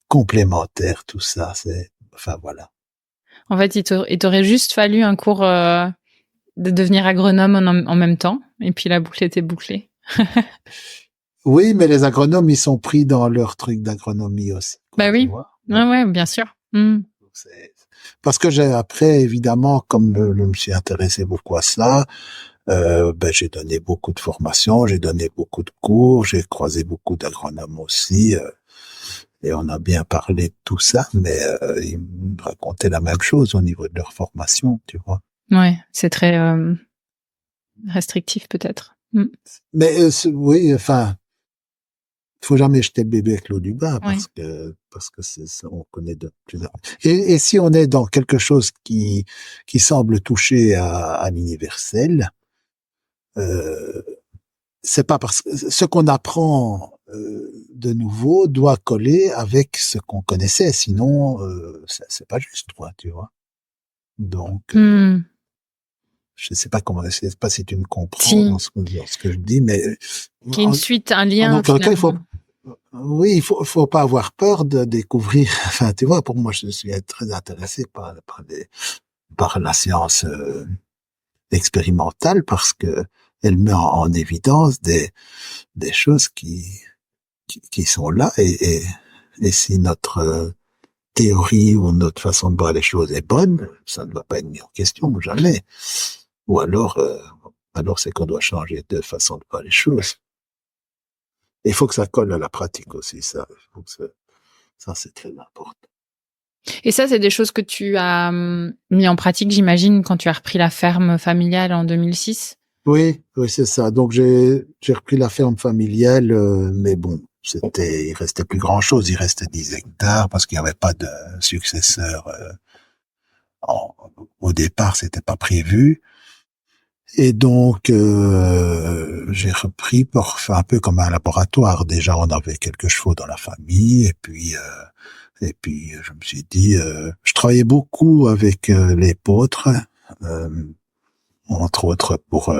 complémentaire tout ça. Enfin voilà. En fait, il t'aurait juste fallu un cours de devenir agronome en même temps, et puis la boucle était bouclée. Oui, mais les agronomes, ils sont pris dans leur truc d'agronomie aussi. Bah oui. Ouais, bien sûr. Parce que après, évidemment, comme je me suis intéressé beaucoup à ça, j'ai donné beaucoup de formations, j'ai donné beaucoup de cours, j'ai croisé beaucoup d'agronomes aussi, et on a bien parlé de tout ça, mais ils me racontaient la même chose au niveau de leur formation, tu vois. Ouais, c'est très restrictif peut-être. Mais oui, enfin, faut jamais jeter le bébé avec l'eau du bain, parce que c'est ça, on connaît de plus en plus. Et si on est dans quelque chose qui semble toucher à l'universel, c'est pas parce que ce qu'on apprend de nouveau doit coller avec ce qu'on connaissait, sinon c'est pas juste, quoi, tu vois. Donc je sais pas si tu me comprends dans ce que je dis, mais qu'il y ait une suite, un lien. En tout cas, il faut pas avoir peur de découvrir. Enfin, tu vois, pour moi, je suis très intéressé par la science expérimentale, parce que elle met en évidence des choses qui sont là, et si notre théorie ou notre façon de voir les choses est bonne, ça ne va pas être mis en question, jamais. Ou alors c'est qu'on doit changer de façon de voir les choses. Il faut que ça colle à la pratique aussi, ça c'est très important. Et ça, c'est des choses que tu as mis en pratique, j'imagine, quand tu as repris la ferme familiale en 2006? Oui, c'est ça. Donc j'ai repris la ferme familiale, mais bon, il restait plus grand chose, il restait 10 hectares parce qu'il n'y avait pas de successeur. Au départ, c'était pas prévu. Et donc, j'ai repris pour faire un peu comme un laboratoire. Déjà, on avait quelques chevaux dans la famille, et puis je me suis dit, je travaillais beaucoup avec les l'épeautre, entre autres pour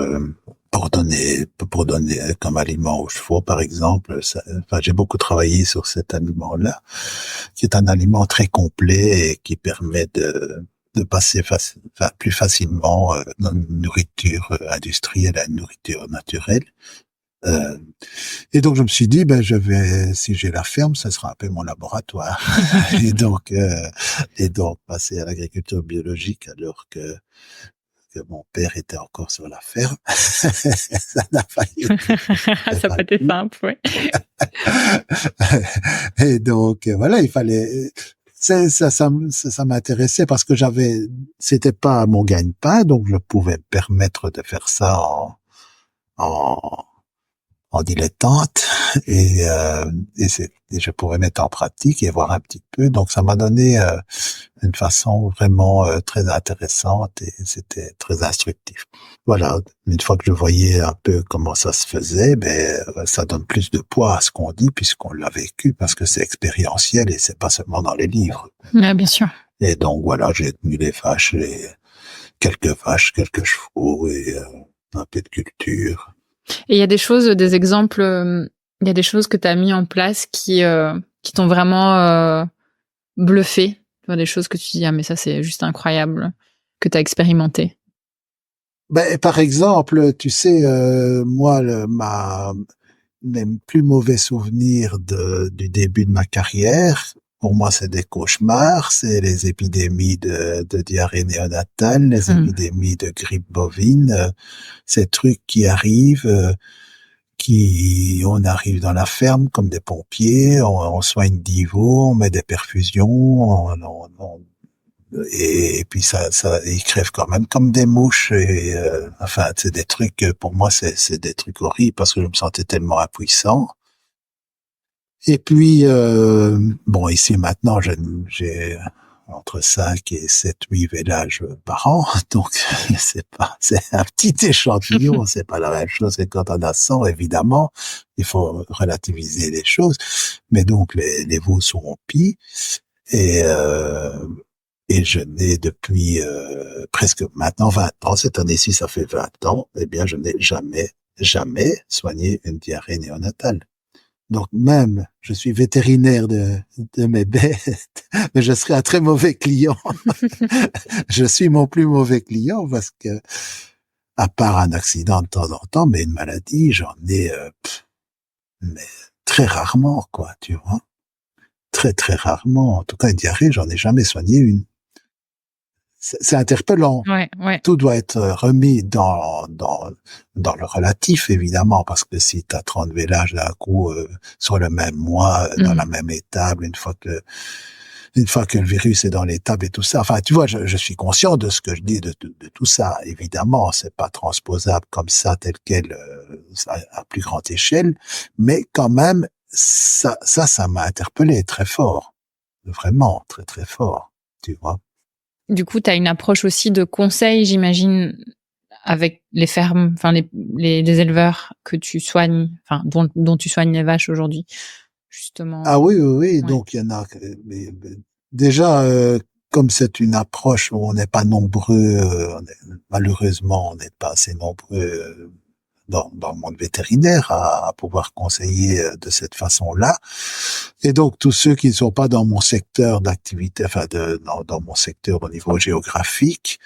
pour donner comme aliment aux chevaux, par exemple. J'ai beaucoup travaillé sur cet aliment-là, qui est un aliment très complet et qui permet de passer plus facilement d'une nourriture industrielle à une nourriture naturelle. Et donc je me suis dit, si j'ai la ferme, ce sera un peu mon laboratoire. et donc passer à l'agriculture biologique alors que mon père était encore sur la ferme. Ça n'a pas été. Ça n'a pas été simple, oui. Et donc, voilà, il fallait, ça m'intéressait parce que c'était pas mon gagne-pain, donc je pouvais me permettre de faire ça en dilettante et je pourrais mettre en pratique et voir un petit peu. Donc ça m'a donné une façon vraiment très intéressante et c'était très instructif. Voilà, une fois que je voyais un peu comment ça se faisait, ça donne plus de poids à ce qu'on dit puisqu'on l'a vécu parce que c'est expérientiel et c'est pas seulement dans les livres. Ouais, bien sûr. Et donc voilà, j'ai tenu les vaches, quelques chevaux et un peu de culture. Et il y a des exemples, il y a des choses que tu as mis en place qui t'ont vraiment bluffé, des choses que tu dis, ah mais ça c'est juste incroyable, que tu as expérimenté. Par exemple, tu sais, moi, mes plus mauvais souvenirs du début de ma carrière, pour moi, c'est des cauchemars, c'est les épidémies de diarrhée néonatale, les épidémies de grippe bovine, ces trucs qui arrivent, on arrive dans la ferme comme des pompiers, on soigne d'IVO, on met des perfusions, et puis ils crèvent quand même comme des mouches et c'est des trucs, pour moi c'est des trucs horribles parce que je me sentais tellement impuissant. Et puis ici maintenant j'ai entre 5 et 7, 8 vélages par an, donc c'est un petit échantillon, c'est pas la même chose que quand on a 100, évidemment, il faut relativiser les choses, mais donc les veaux sont rompis et je n'ai depuis presque maintenant 20 ans, cette année-ci ça fait 20 ans, je n'ai jamais soigné une diarrhée néonatale. Donc même, je suis vétérinaire de mes bêtes, mais je serai un très mauvais client. Je suis mon plus mauvais client parce que, à part un accident de temps en temps, mais une maladie, j'en ai mais très rarement, quoi, tu vois. Très très rarement. En tout cas, une diarrhée, j'en ai jamais soigné une. C'est interpellant. Ouais. Tout doit être remis dans le relatif, évidemment, parce que si tu as 30 vélages d'un coup sur le même mois, dans la même étable, une fois que le virus est dans l'étable et tout ça. Enfin, tu vois, je suis conscient de ce que je dis de tout ça. Évidemment, c'est pas transposable comme ça, tel quel, à plus grande échelle, mais quand même, ça m'a interpellé très fort. Vraiment, très très fort, tu vois. Du coup, tu as une approche aussi de conseil, j'imagine, avec les fermes, enfin les éleveurs que tu soignes, enfin dont tu soignes les vaches aujourd'hui, justement. Ah oui. Ouais. Donc il y en a. Déjà, comme c'est une approche où on n'est pas nombreux, malheureusement, on n'est pas assez nombreux dans le monde vétérinaire à pouvoir conseiller de cette façon-là. Et donc tous ceux qui ne sont pas dans mon secteur d'activité, dans mon secteur au niveau géographique,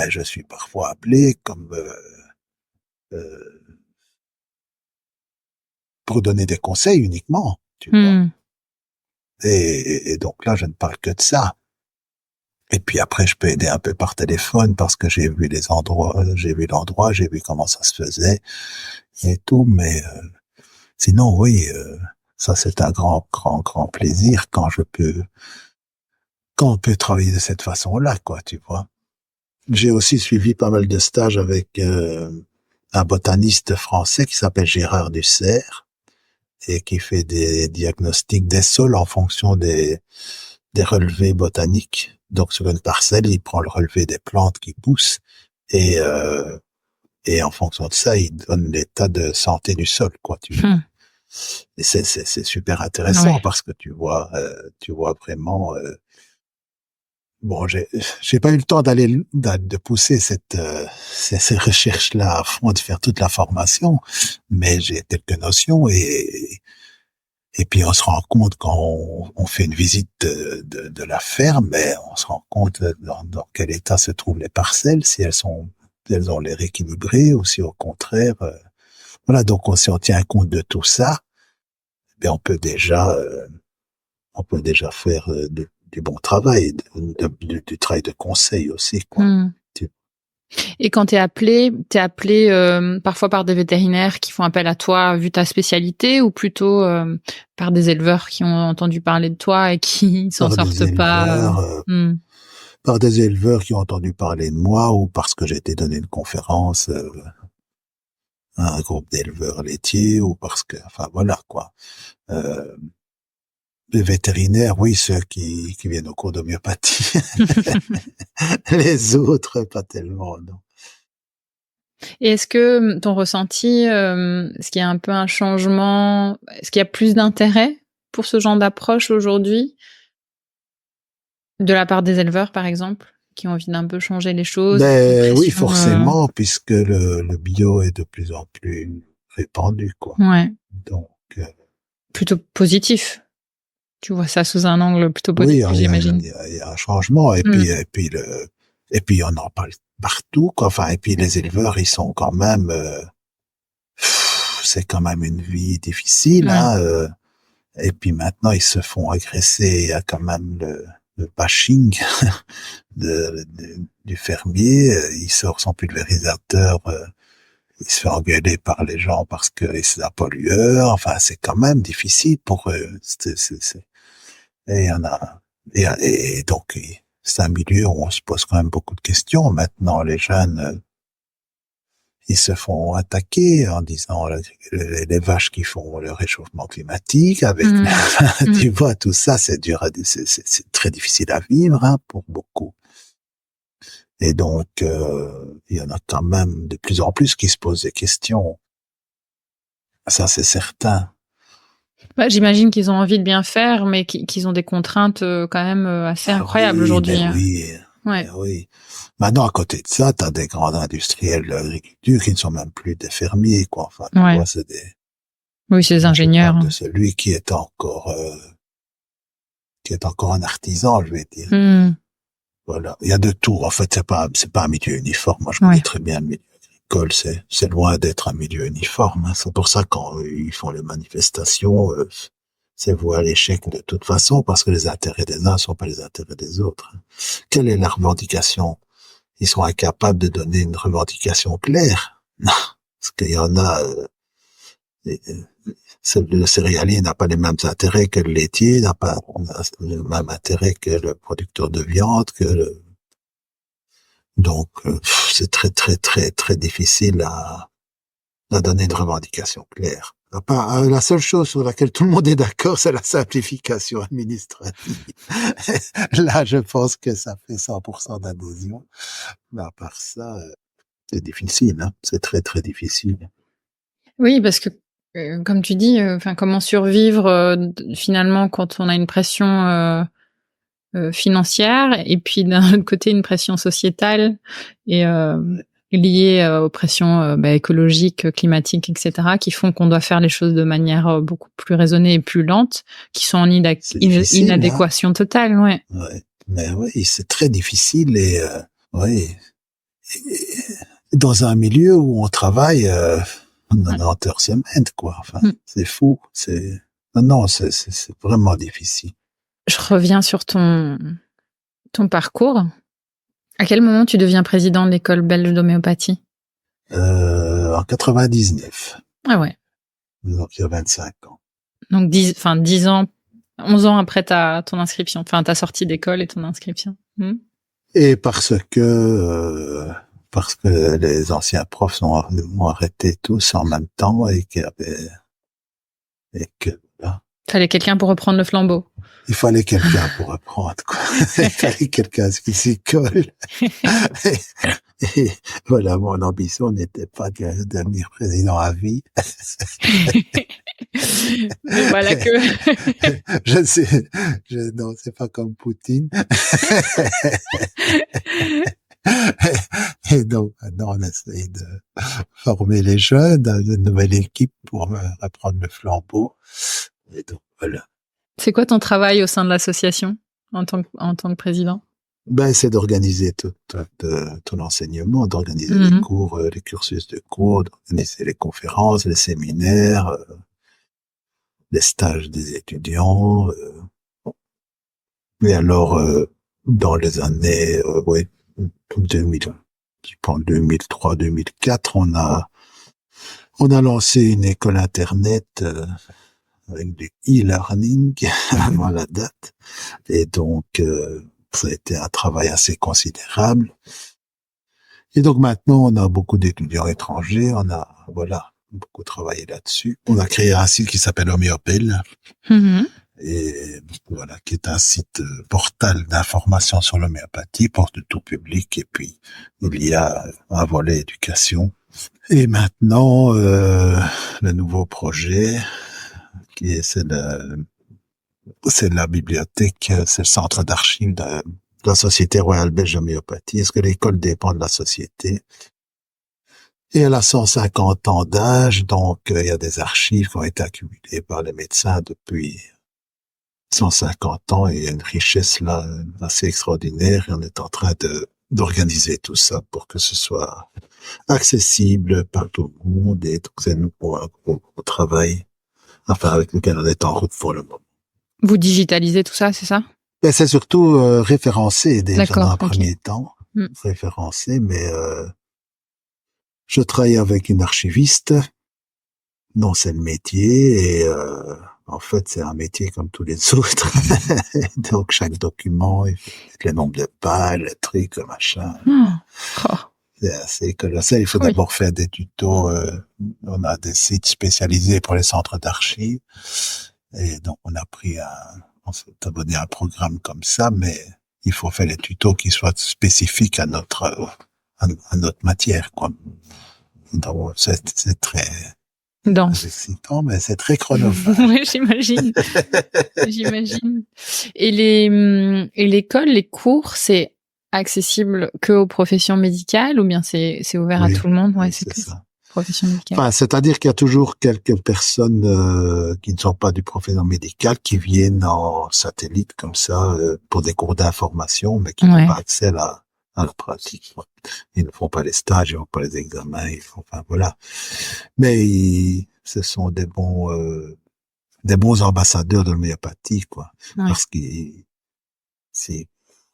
je suis parfois appelé comme pour donner des conseils uniquement, tu vois. Et donc là, je ne parle que de ça. Et puis après, je peux aider un peu par téléphone parce que j'ai vu l'endroit, j'ai vu comment ça se faisait et tout. Mais sinon, oui, ça c'est un grand plaisir quand on peut travailler de cette façon-là, quoi, tu vois. J'ai aussi suivi pas mal de stages avec un botaniste français qui s'appelle Gérard Dussert et qui fait des diagnostics des sols en fonction des relevés botaniques. Donc sur une parcelle, il prend le relevé des plantes qui poussent et en fonction de ça, il donne l'état de santé du sol, quoi, tu vois. Et c'est super intéressant parce que tu vois vraiment bon, j'ai pas eu le temps de pousser ces recherches-là à fond, de faire toute la formation, mais j'ai quelques notions et puis on se rend compte quand on fait une visite de la ferme, mais on se rend compte dans quel état se trouvent les parcelles, si elles ont l'air équilibrées ou si au contraire, voilà. Donc si on tient compte de tout ça, ben on peut déjà faire du bon travail, du travail de conseil aussi, quoi. Et quand t'es appelé parfois par des vétérinaires qui font appel à toi vu ta spécialité, ou plutôt par des éleveurs qui ont entendu parler de toi et qui s'en sortent pas. Par des éleveurs qui ont entendu parler de moi, ou parce que j'ai été donné une conférence à un groupe d'éleveurs laitiers, ou parce que, enfin voilà quoi. Les vétérinaires, oui, ceux qui viennent au cours d'homéopathie. Les autres, pas tellement, non. Et est-ce que ton ressenti, est-ce qu'il y a un peu un changement, est-ce qu'il y a plus d'intérêt pour ce genre d'approche aujourd'hui, de la part des éleveurs, par exemple, qui ont envie d'un peu changer les choses? Oui, forcément, puisque le bio est de plus en plus répandu, quoi. Ouais. Donc, plutôt positif. Tu vois ça sous un angle plutôt positif, oui, j'imagine. Il y a un changement, et puis on en parle partout, quoi. Enfin, et puis les éleveurs, ils sont quand même, c'est quand même une vie difficile, hein. Et puis maintenant, ils se font agresser. Il y a quand même le bashing du fermier. Il sort son pulvérisateur, il se fait engueuler par les gens parce que c'est un pollueur. Enfin, c'est quand même difficile pour eux. Et il y en a, et donc, c'est un milieu où on se pose quand même beaucoup de questions. Maintenant, les jeunes, ils se font attaquer en disant les vaches qui font le réchauffement climatique avec, tu vois, tout ça, c'est dur, c'est très difficile à vivre, hein, pour beaucoup. Et donc, il y en a quand même de plus en plus qui se posent des questions. Ça, c'est certain. Bah, j'imagine qu'ils ont envie de bien faire, mais qu'ils ont des contraintes quand même assez incroyables aujourd'hui. Oui. Oui. Maintenant, à côté de ça, t'as des grands industriels de l'agriculture qui ne sont même plus des fermiers, quoi. Enfin, tu vois, c'est des ingénieurs. De celui qui est encore un artisan, je vais dire. Voilà. Il y a de tout. En fait, c'est pas un milieu uniforme. Moi, je connais très bien le milieu agricole. C'est loin d'être un milieu uniforme, hein. C'est pour ça quand ils font les manifestations, c'est voué à l'échec de toute façon, parce que les intérêts des uns ne sont pas les intérêts des autres. Quelle est la revendication? Ils sont incapables de donner une revendication claire. Non, parce qu'il y en a, le céréalier n'a pas les mêmes intérêts que le laitier, n'a pas le même intérêt que le producteur de viande, donc c'est très très très très difficile à donner une revendication claire. La seule chose sur laquelle tout le monde est d'accord, c'est la simplification administrative. Là, je pense que ça fait 100% d'adhésion. Mais à part ça, c'est difficile, hein. C'est très, très difficile. Oui, parce que, comme tu dis, comment survivre finalement quand on a une pression financière, et puis d'un autre côté une pression sociétale et liées aux pressions écologiques, climatiques, etc., qui font qu'on doit faire les choses de manière beaucoup plus raisonnée et plus lente, qui sont en inadéquation totale, ouais. Ouais. Mais oui, c'est très difficile et dans un milieu où on travaille 90 heures semaine, quoi. Enfin, c'est fou. C'est vraiment difficile. Je reviens sur ton parcours. À quel moment tu deviens président de l'école belge d'homéopathie? En 99. Ah ouais. Donc, il y a 25 ans. Donc, 10 ans, 11 ans après ta inscription, ta sortie d'école et ton inscription. Et parce que les anciens profs m'ont arrêté tous en même temps et là. Fallait quelqu'un pour reprendre le flambeau. Il fallait quelqu'un pour reprendre, quoi. Il fallait quelqu'un qui s'y colle. Et voilà, mon ambition n'était pas de devenir président à vie. Mais voilà que... Je sais, non, c'est pas comme Poutine. Et donc, maintenant, on essaie de former les jeunes, une nouvelle équipe pour reprendre le flambeau. Et donc, voilà. C'est quoi ton travail au sein de l'association en tant que président? C'est d'organiser tout l'enseignement, d'organiser les cours, les cursus de cours, d'organiser les conférences, les séminaires, les stages des étudiants. Et alors, dans les années, 2003, 2004, on a lancé une école internet avec du e-learning avant la date. Et donc, ça a été un travail assez considérable. Et donc maintenant, on a beaucoup d'étudiants étrangers, on a, beaucoup travaillé là-dessus. On a créé un site qui s'appelle Homéopel. Et voilà, qui est un site portal d'information sur l'homéopathie pour tout public. Et puis, il y a un volet éducation. Et maintenant, le nouveau projet, c'est la bibliothèque, c'est le centre d'archives de la Société Royale Belge d'Homéopathie. Est-ce que l'école dépend de la société? Et elle a 150 ans d'âge, donc il y a des archives qui ont été accumulées par les médecins depuis 150 ans, et il y a une richesse là assez extraordinaire, et on est en train d'organiser tout ça pour que ce soit accessible par tout le monde. Et donc c'est nous pour un gros travail, avec lequel on est en route pour le moment. Vous digitalisez tout ça, c'est ça? C'est surtout référencé déjà dans un premier temps, référencé, mais je travaille avec une archiviste dont c'est le métier, et en fait, c'est un métier comme tous les autres. Donc, chaque document, il faut mettre le nombre de pages, le truc, le machin. C'est assez colossal. Il faut d'abord faire des tutos. On a des sites spécialisés pour les centres d'archives. Et donc, on s'est abonné à un programme comme ça, mais il faut faire les tutos qui soient spécifiques à notre matière, quoi. Donc, c'est très excitant, mais c'est très chronophage. Oui, j'imagine. J'imagine. Et l'école, les cours, c'est accessible que aux professions médicales, ou bien c'est ouvert à tout le monde? Ouais, c'est ça. Profession médicale. Enfin, c'est-à-dire qu'il y a toujours quelques personnes qui ne sont pas du profession médicale qui viennent en satellite comme ça pour des cours d'information, mais qui n'ont pas accès à la pratique. Ils ne font pas les stages, ils ne font pas les examens, voilà. Mais ce sont des bons ambassadeurs de l'homéopathie, quoi. Parce qu'ils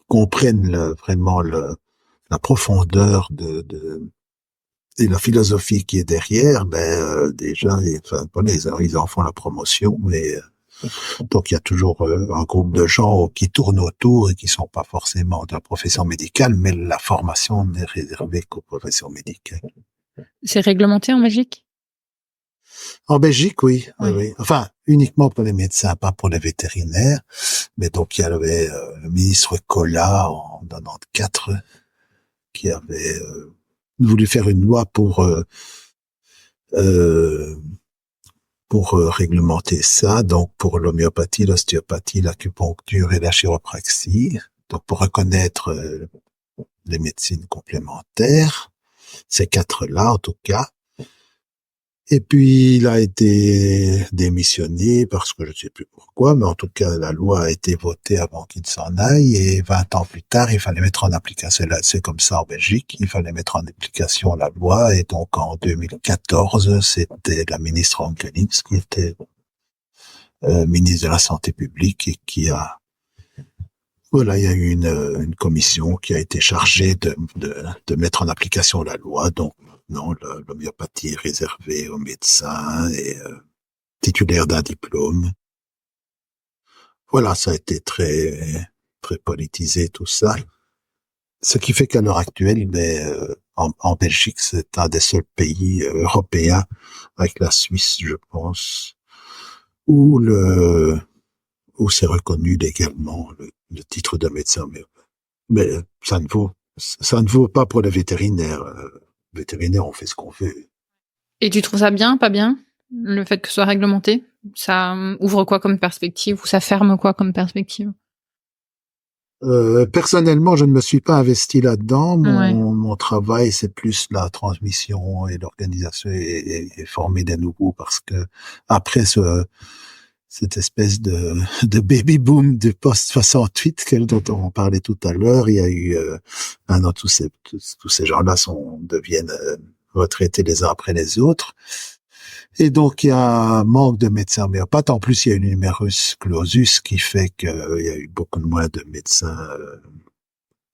comprennent vraiment la profondeur et la philosophie qui est derrière. Déjà, ils en font la promotion, mais donc il y a toujours un groupe de gens qui tournent autour et qui sont pas forcément de la profession médicale, mais la formation n'est réservée qu'aux professions médicales. C'est réglementé en Belgique? En Belgique, oui. Enfin, uniquement pour les médecins, pas pour les vétérinaires. Mais donc il y avait le ministre Collat en 94 qui avait voulu faire une loi pour réglementer ça, donc pour l'homéopathie, l'ostéopathie, l'acupuncture et la chiropraxie, donc pour reconnaître les médecines complémentaires, ces quatre-là en tout cas. Et puis il a été démissionné parce que je ne sais plus pourquoi, mais en tout cas la loi a été votée avant qu'il s'en aille, et 20 ans plus tard il fallait mettre en application, c'est comme ça en Belgique, il fallait mettre en application la loi, et donc en 2014 c'était la ministre Ankelins qui était ministre de la Santé publique, et qui a il y a eu une commission qui a été chargée de mettre en application la loi. Donc maintenant, l'homéopathie est réservée aux médecins et titulaires d'un diplôme. Voilà, ça a été très très politisé tout ça. Ce qui fait qu'à l'heure actuelle, en Belgique, c'est un des seuls pays européens, avec la Suisse, je pense, où c'est reconnu légalement le titre de médecin homéopathe. Mais ça ne vaut pas pour les vétérinaires. Les vétérinaires, on fait ce qu'on veut. Et tu trouves ça bien, pas bien? le fait que ce soit réglementé? Ça ouvre quoi comme perspective ou ça ferme quoi comme perspective? Personnellement, je ne me suis pas investi là-dedans. Ouais. Mon travail, c'est plus la transmission et l'organisation et former des nouveaux parce que après cette espèce de baby boom de post 68 dont on parlait tout à l'heure, il y a eu maintenant tous ces gens-là deviennent retraités les uns après les autres. Et donc, il y a un manque de médecins homéopathes. En plus, il y a une numerus clausus qui fait qu'il y a eu beaucoup moins de médecins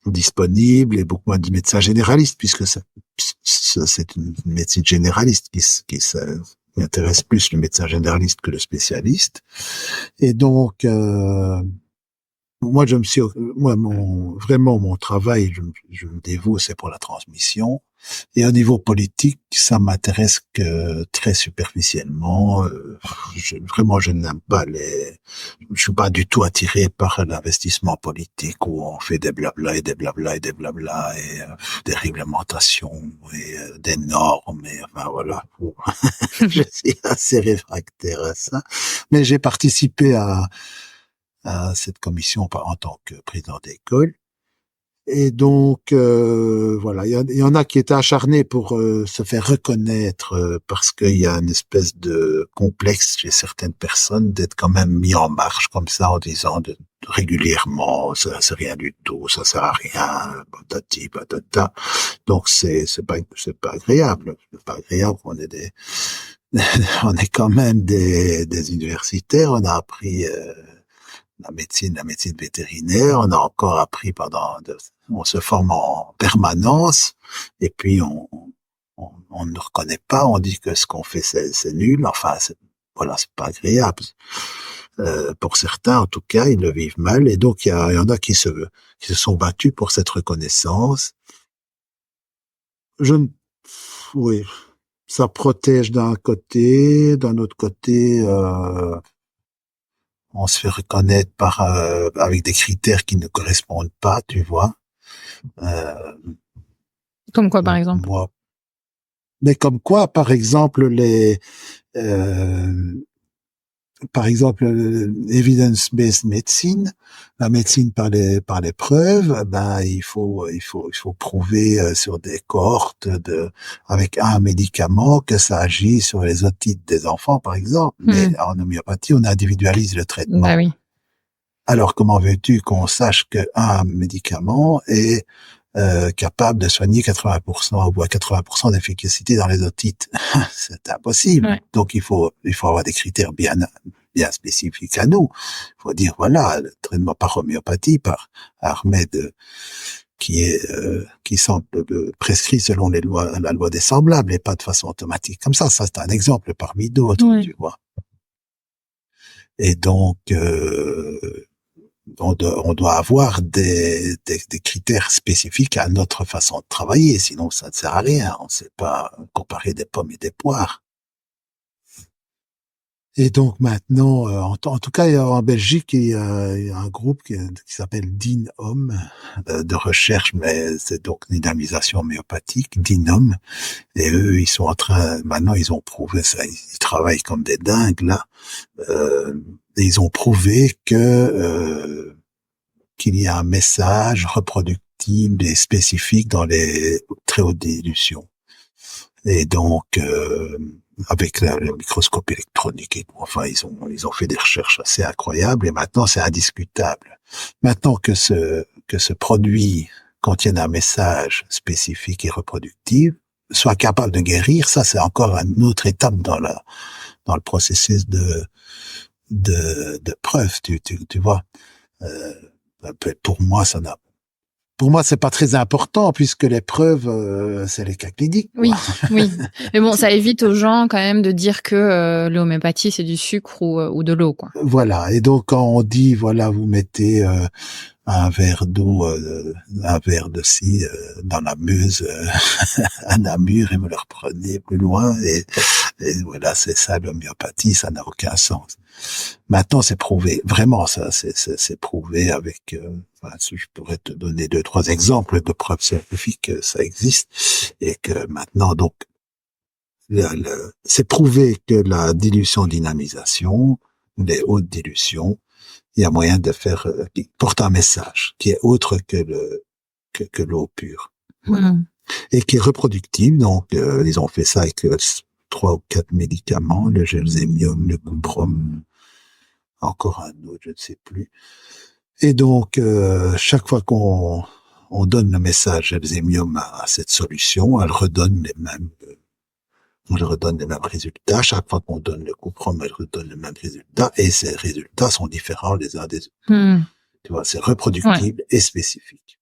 disponibles et beaucoup moins de médecins généralistes, puisque c'est une médecine généraliste qui intéresse plus le médecin généraliste que le spécialiste. Et donc, moi, mon travail, je me dévoue, c'est pour la transmission. Et au niveau politique, ça m'intéresse que très superficiellement. Vraiment, je n'aime pas je suis pas du tout attiré par l'investissement politique où on fait des blabla et des blabla et des blabla et des réglementations et des normes et enfin voilà. Je suis assez réfractaire à ça. Mais j'ai participé à cette commission en tant que président d'école. Et donc, voilà, il y en a qui étaient acharnés pour se faire reconnaître parce qu'il y a une espèce de complexe chez certaines personnes d'être quand même mis en marche comme ça en disant régulièrement, ça c'est rien du tout, ça sert à rien, patati patata. Donc c'est pas agréable, c'est pas agréable. On est on est quand même des universitaires, on a appris la médecine vétérinaire, on a encore appris on se forme en permanence, et puis on ne reconnaît pas, on dit que ce qu'on fait c'est nul, enfin voilà, c'est pas agréable. Pour certains, en tout cas, ils le vivent mal, et donc il y en a qui se sont battus pour cette reconnaissance. Oui, ça protège d'un côté, d'un autre côté, on se fait reconnaître avec des critères qui ne correspondent pas, tu vois. Comme quoi, par exemple? Mais comme quoi, par exemple, evidence-based medicine, la médecine par les preuves, ben il faut prouver sur des cohortes avec un médicament que ça agit sur les otites des enfants, par exemple. Mais en homéopathie, on individualise le traitement. Bah oui. Alors comment veux-tu qu'on sache qu'un médicament est capable de soigner 80% ou à 80% d'efficacité dans les otites? C'est impossible. Ouais. Donc il faut avoir des critères bien spécifiques à nous. Il faut dire voilà, le traitement par homéopathie, par un remède qui semble prescrit selon la loi des semblables et pas de façon automatique. Comme ça c'est un exemple parmi d'autres, Ouais. tu vois. Et donc on doit avoir des critères spécifiques à notre façon de travailler, sinon ça ne sert à rien. On ne sait pas comparer des pommes et des poires. Et donc maintenant, en tout cas, en Belgique, il y a un groupe qui s'appelle DINOM de recherche, mais c'est donc une dynamisation homéopathique, DINOM. Et eux, ils sont maintenant ils ont prouvé ça, ils travaillent comme des dingues là. Et ils ont prouvé qu'il y a un message reproductible et spécifique dans les très hautes dilutions. Et donc avec le microscope électronique et tout, enfin ils ont fait des recherches assez incroyables et maintenant c'est indiscutable. Maintenant que ce produit contienne un message spécifique et reproductible, soit capable de guérir, ça c'est encore une autre étape dans le processus de preuve, tu vois. Pour moi, c'est pas très important puisque les preuves, c'est les cas cliniques. Oui, oui. Mais bon, ça évite aux gens quand même de dire que l'homéopathie c'est du sucre ou de l'eau, quoi. Voilà. Et donc quand on dit voilà, vous mettez un verre d'eau, un verre de ci dans la Meuse, à Namur, et vous le reprenez plus loin et voilà, c'est ça l'homéopathie, ça n'a aucun sens. Maintenant, c'est prouvé, vraiment, ça, c'est prouvé avec. Je pourrais te donner 2-3 exemples de preuves scientifiques que ça existe et que maintenant, donc, c'est prouvé que la dilution-dynamisation, les hautes dilutions, il y a moyen de faire, qui porte un message qui est autre que l'eau pure. Voilà. Et qui est reproductible. Donc, ils ont fait ça avec 3 ou 4 médicaments, le gelsemium, le cuprum, encore un autre, je ne sais plus. Et donc, chaque fois qu'on donne le message gelsemium à cette solution, elle redonne les mêmes résultats. Chaque fois qu'on donne le cuprum, elle redonne les mêmes résultats. Et ces résultats sont différents les uns des autres. Tu vois, c'est reproductible et spécifique.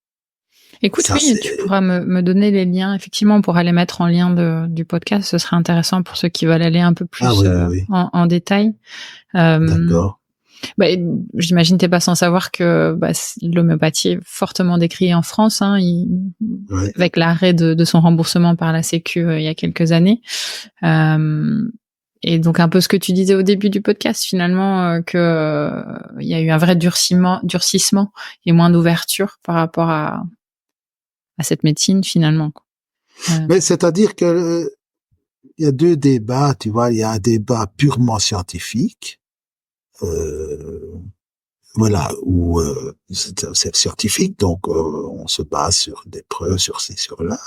Écoute, ça, oui, tu pourras me donner les liens. Effectivement, on pourra les mettre en lien du podcast. Ce serait intéressant pour ceux qui veulent aller un peu plus oui. En détail. D'accord. J'imagine t'es pas sans savoir que l'homéopathie est fortement décriée en France, hein, avec l'arrêt de son remboursement par la Sécu il y a quelques années. Et donc un peu ce que tu disais au début du podcast, finalement, que il y a eu un vrai durcissement et moins d'ouverture par rapport à cette médecine finalement. Mais c'est-à-dire que il y a 2 débats, tu vois, il y a un débat purement scientifique, voilà, où c'est scientifique, donc on se base sur des preuves, sur ci, sur là.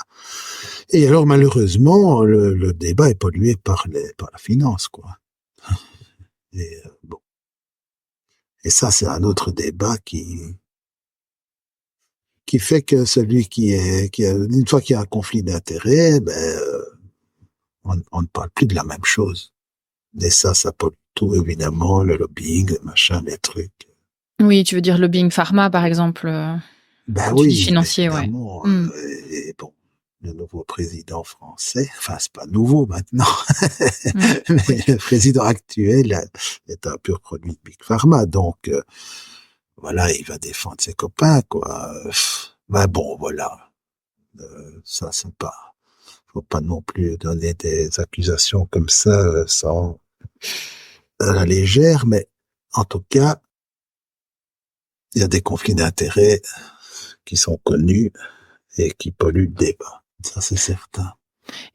Et alors malheureusement, le débat est pollué par la finance, quoi. Et bon. Et ça, c'est un autre débat qui fait que celui une fois qu'il y a un conflit d'intérêts, on ne parle plus de la même chose. Et ça pollue tout, évidemment, le lobbying, machin, les trucs. Oui, tu veux dire lobbying pharma, par exemple. Oui, financier, évidemment. Et bon, le nouveau président français, enfin, c'est pas nouveau maintenant, mais le président actuel est un pur produit de Big Pharma, donc voilà, il va défendre ses copains, quoi. Bon, voilà. Ça, c'est pas... Faut pas non plus donner des accusations comme ça sans à la légère, mais en tout cas, il y a des conflits d'intérêts qui sont connus et qui polluent le débat. Ça, c'est certain.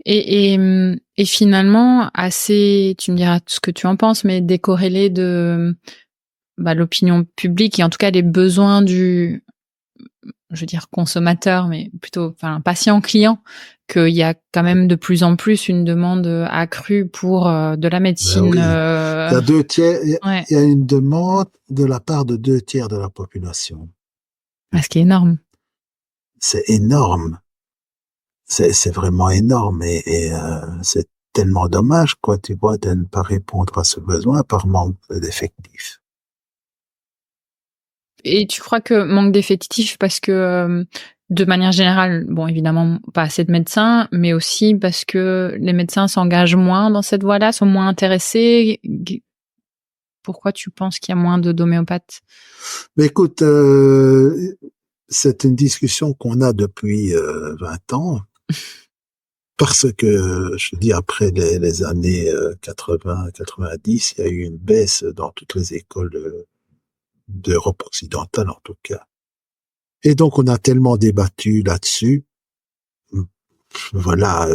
Et finalement, tu me diras ce que tu en penses, mais décorrélé de l'opinion publique et en tout cas les besoins du, je veux dire consommateur, mais plutôt patient-client, qu'il y a quand même de plus en plus une demande accrue pour de la médecine. Il y a 2 tiers, il y a une demande de la part de 2 tiers de la population. Ce qui est énorme. C'est énorme. C'est vraiment énorme et c'est tellement dommage, quoi, tu vois, de ne pas répondre à ce besoin par manque d'effectifs. Et tu crois que manque d'effectifs parce que, de manière générale, bon, évidemment, pas assez de médecins, mais aussi parce que les médecins s'engagent moins dans cette voie-là, sont moins intéressés. Pourquoi tu penses qu'il y a moins d'homéopathes? Mais écoute, c'est une discussion qu'on a depuis 20 ans. Parce que, je dis, après les années 80, 90, il y a eu une baisse dans toutes les écoles d'Europe occidentale, en tout cas. Et donc, on a tellement débattu là-dessus. Voilà,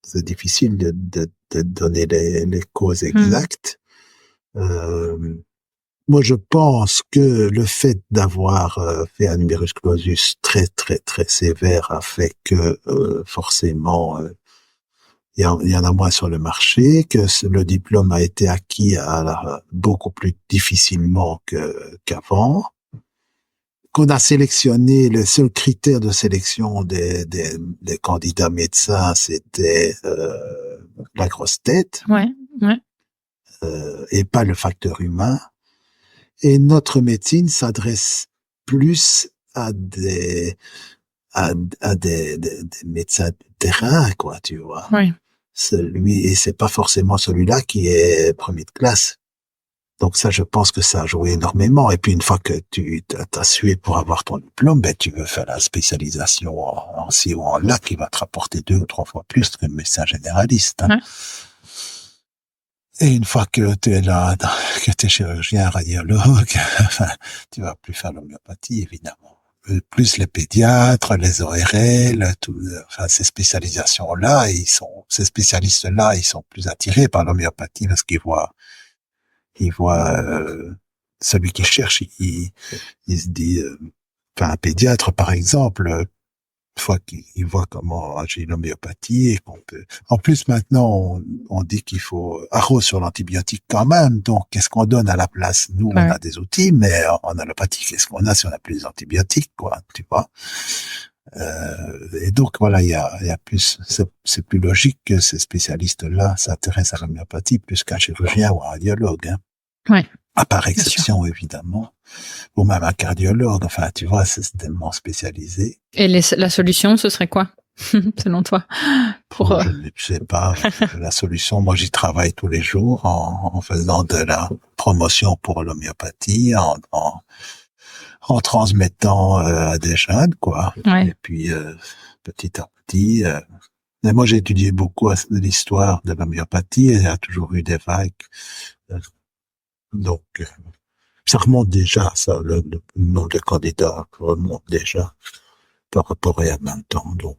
c'est difficile de donner les causes exactes. Moi, je pense que le fait d'avoir fait un numerus clausus très, très, très sévère a fait que, forcément, il y en a moins sur le marché, que le diplôme a été acquis beaucoup plus difficilement qu'avant, qu'on a sélectionné, le seul critère de sélection des candidats médecins, c'était la grosse tête, et pas le facteur humain. Et notre médecine s'adresse plus à des médecins de terrain, quoi, tu vois. Oui. Et c'est pas forcément celui-là qui est premier de classe. Donc ça, je pense que ça a joué énormément. Et puis une fois que tu t'as sué pour avoir ton diplôme, tu veux faire la spécialisation en ci ou en là qui va te rapporter 2 ou 3 fois plus que le médecin généraliste. Hein. Et une fois que tu es là, que tu es chirurgien, radiologue, tu vas plus faire l'homéopathie, évidemment. plus les pédiatres, les ORL, enfin ces spécialisations-là, ces spécialistes-là, ils sont plus attirés par l'homéopathie parce qu'ils voient celui qui cherche, il se dit, enfin un pédiatre par exemple, une fois qu'il voit comment agit l'homéopathie et qu'on peut. En plus maintenant, on dit qu'il faut arroser sur l'antibiotique quand même. Donc qu'est-ce qu'on donne à la place? Nous, on a des outils, mais en allopathie, qu'est-ce qu'on a si on n'a plus d'antibiotiques, quoi, tu vois? Et donc voilà, il y a plus, c'est plus logique que ces spécialistes-là s'intéressent à l'homéopathie plus qu'un chirurgien ou un radiologue. Hein. Ouais. À part exception, évidemment. Ou même un cardiologue. Enfin, tu vois, c'est tellement spécialisé. Et la solution, ce serait quoi, selon toi? Je ne sais pas. La solution, moi, j'y travaille tous les jours en faisant de la promotion pour l'homéopathie, en transmettant à des jeunes, quoi. Ouais. Et puis, petit à petit... mais moi, j'ai étudié beaucoup l'histoire de l'homéopathie et il y a toujours eu des vagues. Donc, ça remonte déjà, ça, le nombre de candidats remonte déjà par rapport à il y a 20 ans. Donc,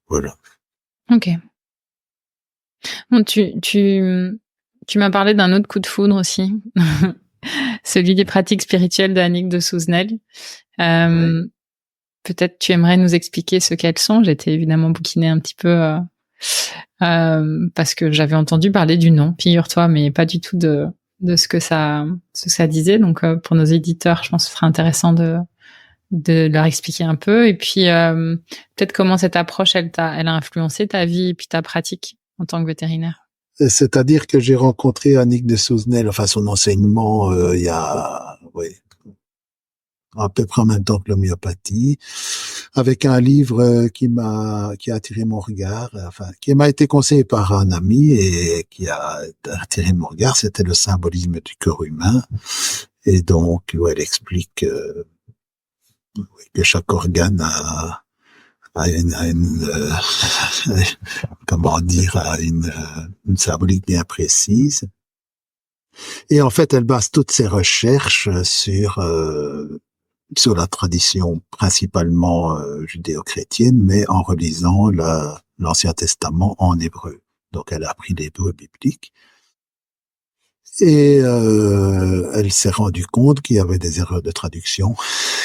voilà. Ok. Bon, tu m'as parlé d'un autre coup de foudre aussi, celui des pratiques spirituelles d'Annick de Souzenel. Ouais. Peut-être tu aimerais nous expliquer ce qu'elles sont. J'étais évidemment bouquinée un petit peu parce que j'avais entendu parler du nom, figure-toi, mais pas du tout de ce que ça disait. Donc pour nos éditeurs, je pense que ce serait intéressant de leur expliquer un peu. Et puis peut-être comment cette approche elle a influencé ta vie et puis ta pratique en tant que vétérinaire. C'est-à-dire que j'ai rencontré Annick de Souzenel, enfin son enseignement il y a à peu près en même temps que l'homéopathie, avec un livre qui a attiré mon regard, enfin qui m'a été conseillé par un ami et qui a attiré mon regard, c'était le symbolisme du corps humain. Et donc où elle explique que chaque organe a comment dire, a une symbolique bien précise. Et en fait, elle base toutes ses recherches sur la tradition principalement judéo-chrétienne, mais en relisant l'Ancien Testament en hébreu. Donc, elle a appris l'hébreu biblique. Et elle s'est rendue compte qu'il y avait des erreurs de traduction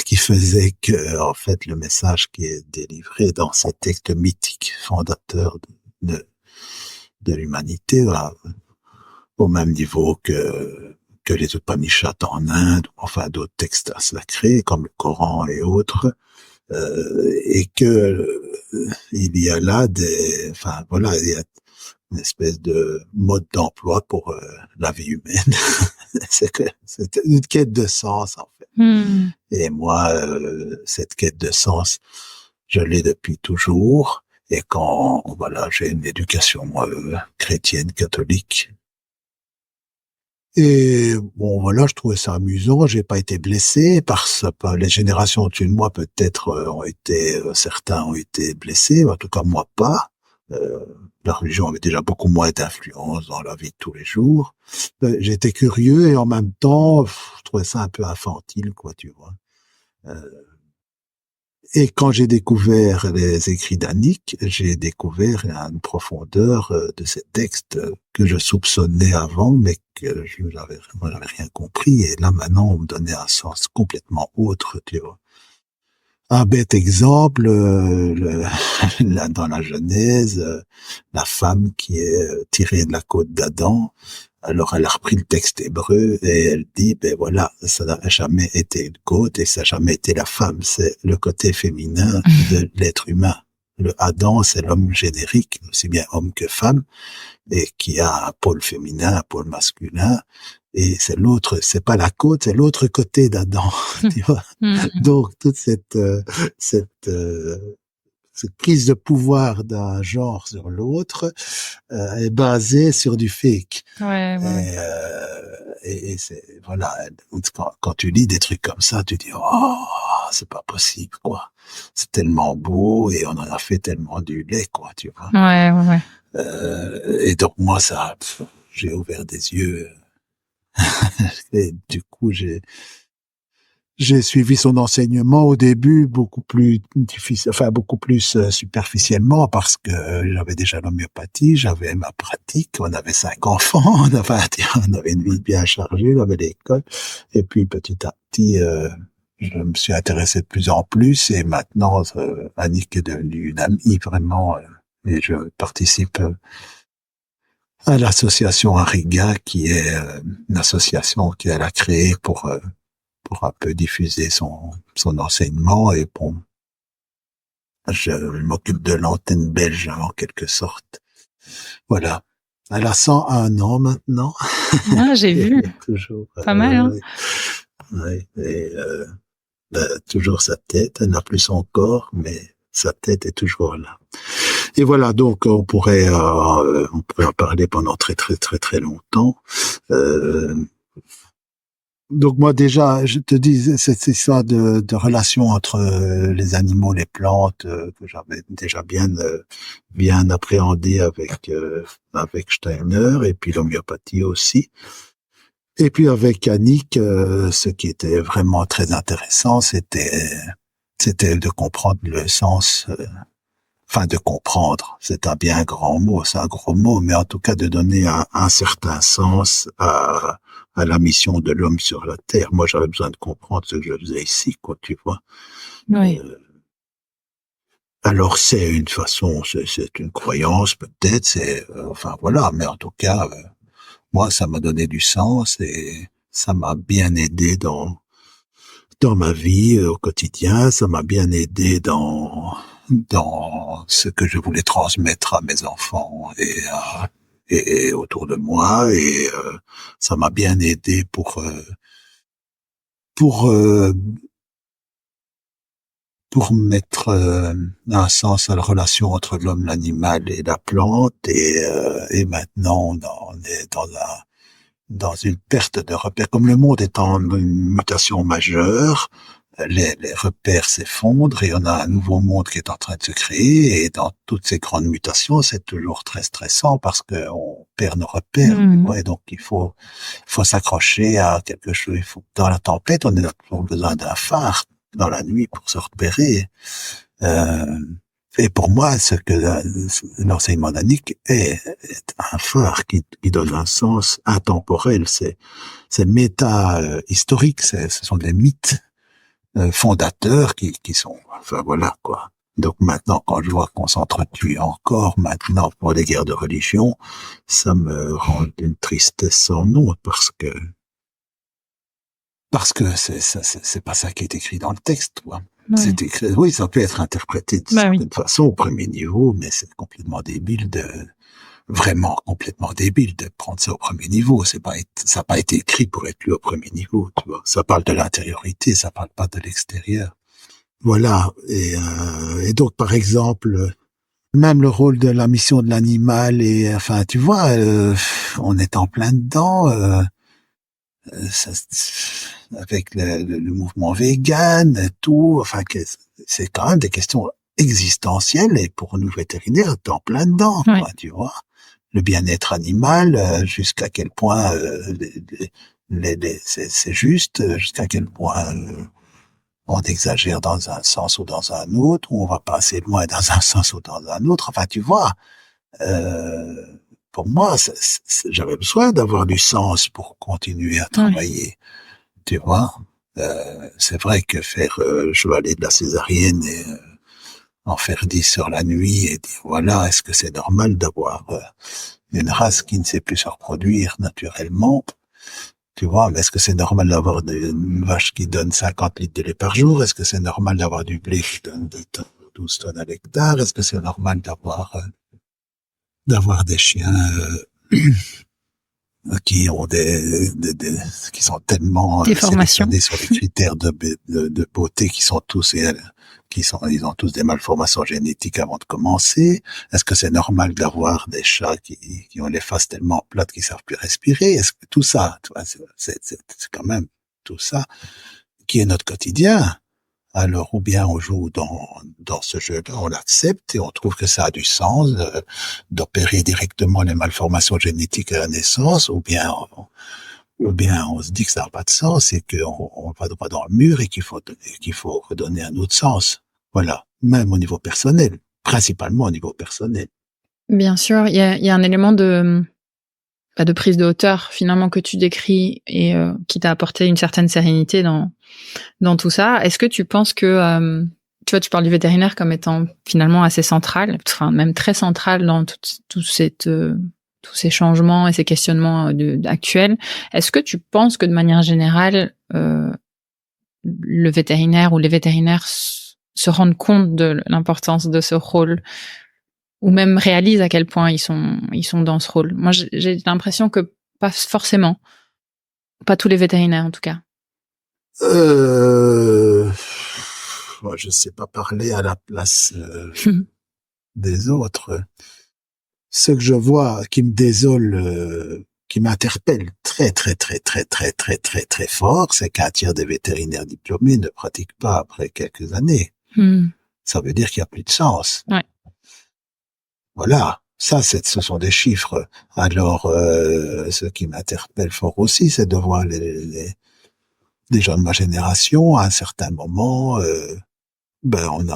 qui faisaient que, en fait, le message qui est délivré dans ces textes mythiques fondateurs de l'humanité, au même niveau que les Upanishads en Inde, enfin d'autres textes sacrés comme le Coran et autres, et que il y a là il y a une espèce de mode d'emploi pour la vie humaine. C'est une quête de sens, en fait. Mmh. Et moi, cette quête de sens, je l'ai depuis toujours. Et quand, j'ai une éducation chrétienne, catholique. Et je trouvais ça amusant. J'ai pas été blessé parce que les générations au-dessus de moi, peut-être, certains ont été blessés. En tout cas, moi pas. La religion avait déjà beaucoup moins d'influence dans la vie de tous les jours. J'étais curieux et en même temps, je trouvais ça un peu infantile, quoi, tu vois. Et quand j'ai découvert les écrits d'Annick, j'ai découvert une profondeur de ces textes que je soupçonnais avant, mais que je n'avais rien compris. Et là, maintenant, on me donnait un sens complètement autre, tu vois. Un bête exemple, dans la Genèse, la femme qui est tirée de la côte d'Adam. Alors, elle a repris le texte hébreu et elle dit, ça n'a jamais été une côte et ça n'a jamais été la femme. C'est le côté féminin de l'être humain. Le Adam, c'est l'homme générique, aussi bien homme que femme, et qui a un pôle féminin, un pôle masculin. Et c'est pas la côte, c'est l'autre côté d'Adam, tu vois. Donc, toute cette prise de pouvoir d'un genre sur l'autre est basée sur du fake. Ouais. Et c'est quand tu lis des trucs comme ça, tu dis c'est pas possible, quoi. C'est tellement beau et on en a fait tellement du lait, quoi, tu vois. Ouais. Et donc moi j'ai ouvert des yeux et du coup J'ai suivi son enseignement au début beaucoup plus difficile, enfin beaucoup plus superficiellement parce que j'avais déjà l'homéopathie, j'avais ma pratique, on avait 5 enfants, on avait une vie bien chargée, on avait l'école, et puis petit à petit, je me suis intéressé de plus en plus, et maintenant, Annick est devenue une amie vraiment, et je participe à l'association Ariga, qui est une association qu'elle a créée pour un peu diffuser son enseignement, et bon, je m'occupe de l'antenne belge en quelque sorte. Voilà. Elle a 101 ans maintenant. Ah, j'ai vu. Toujours, Pas mal, hein. Ouais, et toujours sa tête. Elle n'a plus son corps, mais sa tête est toujours là. Et voilà, donc on pourrait en parler pendant très très très très longtemps. Donc moi déjà, je te dis, c'est ça de relation entre les animaux, les plantes, que j'avais déjà bien appréhendé avec Steiner, et puis l'homéopathie aussi. Et puis avec Annick, ce qui était vraiment très intéressant, c'était de comprendre le sens, enfin de comprendre, c'est un bien grand mot, c'est un gros mot, mais en tout cas de donner un certain sens à la mission de l'homme sur la Terre. Moi, j'avais besoin de comprendre ce que je faisais ici, quoi, tu vois. Oui. Alors c'est une façon, c'est une croyance peut-être, enfin voilà, mais en tout cas, moi, ça m'a donné du sens, et ça m'a bien aidé dans ma vie au quotidien, ça m'a bien aidé dans ce que je voulais transmettre à mes enfants et autour de moi, et ça m'a bien aidé pour mettre un sens à la relation entre l'homme, l'animal et la plante, et maintenant on est dans une perte de repères. Comme le monde est en une mutation majeure, les repères s'effondrent, et on a un nouveau monde qui est en train de se créer, et dans toutes ces grandes mutations, c'est toujours très stressant parce que on perd nos repères. Et donc il faut s'accrocher à quelque chose. Dans la tempête, on a toujours besoin d'un phare dans la nuit pour se repérer. Et pour moi, ce que l'enseignement d'Annick est un phare qui donne un sens intemporel. C'est méta-historique, ce sont des mythes fondateurs qui sont, enfin voilà quoi. Donc maintenant, quand je vois qu'on s'entretue encore maintenant pour des guerres de religion, ça me rend d'une tristesse sans nom, parce que c'est pas ça qui est écrit dans le texte, quoi. Ouais. C'est écrit, oui, ça peut être interprété de certaine façon au premier niveau, mais c'est complètement débile vraiment complètement débile de prendre ça au premier niveau. Ça n'a pas été écrit pour être lu au premier niveau, tu vois. Ça parle de l'intériorité, ça parle pas de l'extérieur. Voilà. Et donc, par exemple, même le rôle de la mission de l'animal, et enfin, tu vois, on est en plein dedans, avec le mouvement vegan et tout, enfin, c'est quand même des questions existentielles, et pour nous vétérinaires, t'es en plein dedans, quoi, tu vois. Le bien-être animal, jusqu'à quel point c'est juste, jusqu'à quel point on exagère dans un sens ou dans un autre, ou on va pas assez loin dans un sens ou dans un autre. Enfin, tu vois, pour moi, j'avais besoin d'avoir du sens pour continuer à travailler. Tu vois, c'est vrai que faire chevalier de la césarienne et en faire 10 sur la nuit, et dire voilà, est-ce que c'est normal d'avoir une race qui ne sait plus se reproduire naturellement, tu vois, mais est-ce que c'est normal d'avoir une vache qui donne 50 litres de lait par jour? Est-ce que c'est normal d'avoir du blé qui donne 12 tonnes à l'hectare? Est-ce que c'est normal d'avoir des chiens qui ont qui sont tellement sélectionnés sur les critères de beauté, qui sont tous ils ont tous des malformations génétiques avant de commencer. Est-ce que c'est normal d'avoir des chats qui ont les faces tellement plates qu'ils savent plus respirer? Est-ce que tout ça, tu vois, c'est quand même tout ça qui est notre quotidien. Alors, ou bien on joue dans ce jeu-là, on l'accepte et on trouve que ça a du sens d'opérer directement les malformations génétiques à la naissance, ou bien ou bien on se dit que ça n'a pas de sens et qu'on va droit dans le mur et qu'il faut redonner un autre sens. Voilà. Même au niveau personnel. Principalement au niveau personnel. Bien sûr, il y a un élément de prise de hauteur finalement que tu décris et qui t'a apporté une certaine sérénité dans tout ça. Est-ce que tu penses que tu vois, tu parles du vétérinaire comme étant finalement assez central, enfin même très central dans tous ces changements et ces questionnements actuels. Est-ce que tu penses que de manière générale, le vétérinaire ou les vétérinaires se rendent compte de l'importance de ce rôle ou même réalisent à quel point ils sont dans ce rôle? Moi, j'ai l'impression que pas forcément. Pas tous les vétérinaires, en tout cas. Moi, je sais pas parler à la place des autres. Ce que je vois qui me désole, qui m'interpelle très très très très très très très très fort, c'est qu'un tiers des vétérinaires diplômés ne pratiquent pas après quelques années. Ça veut dire qu'il y a plus de sens. Ouais. Voilà. Ça, ce sont des chiffres. Alors, ce qui m'interpelle fort aussi, c'est de voir les gens de ma génération, à un certain moment, on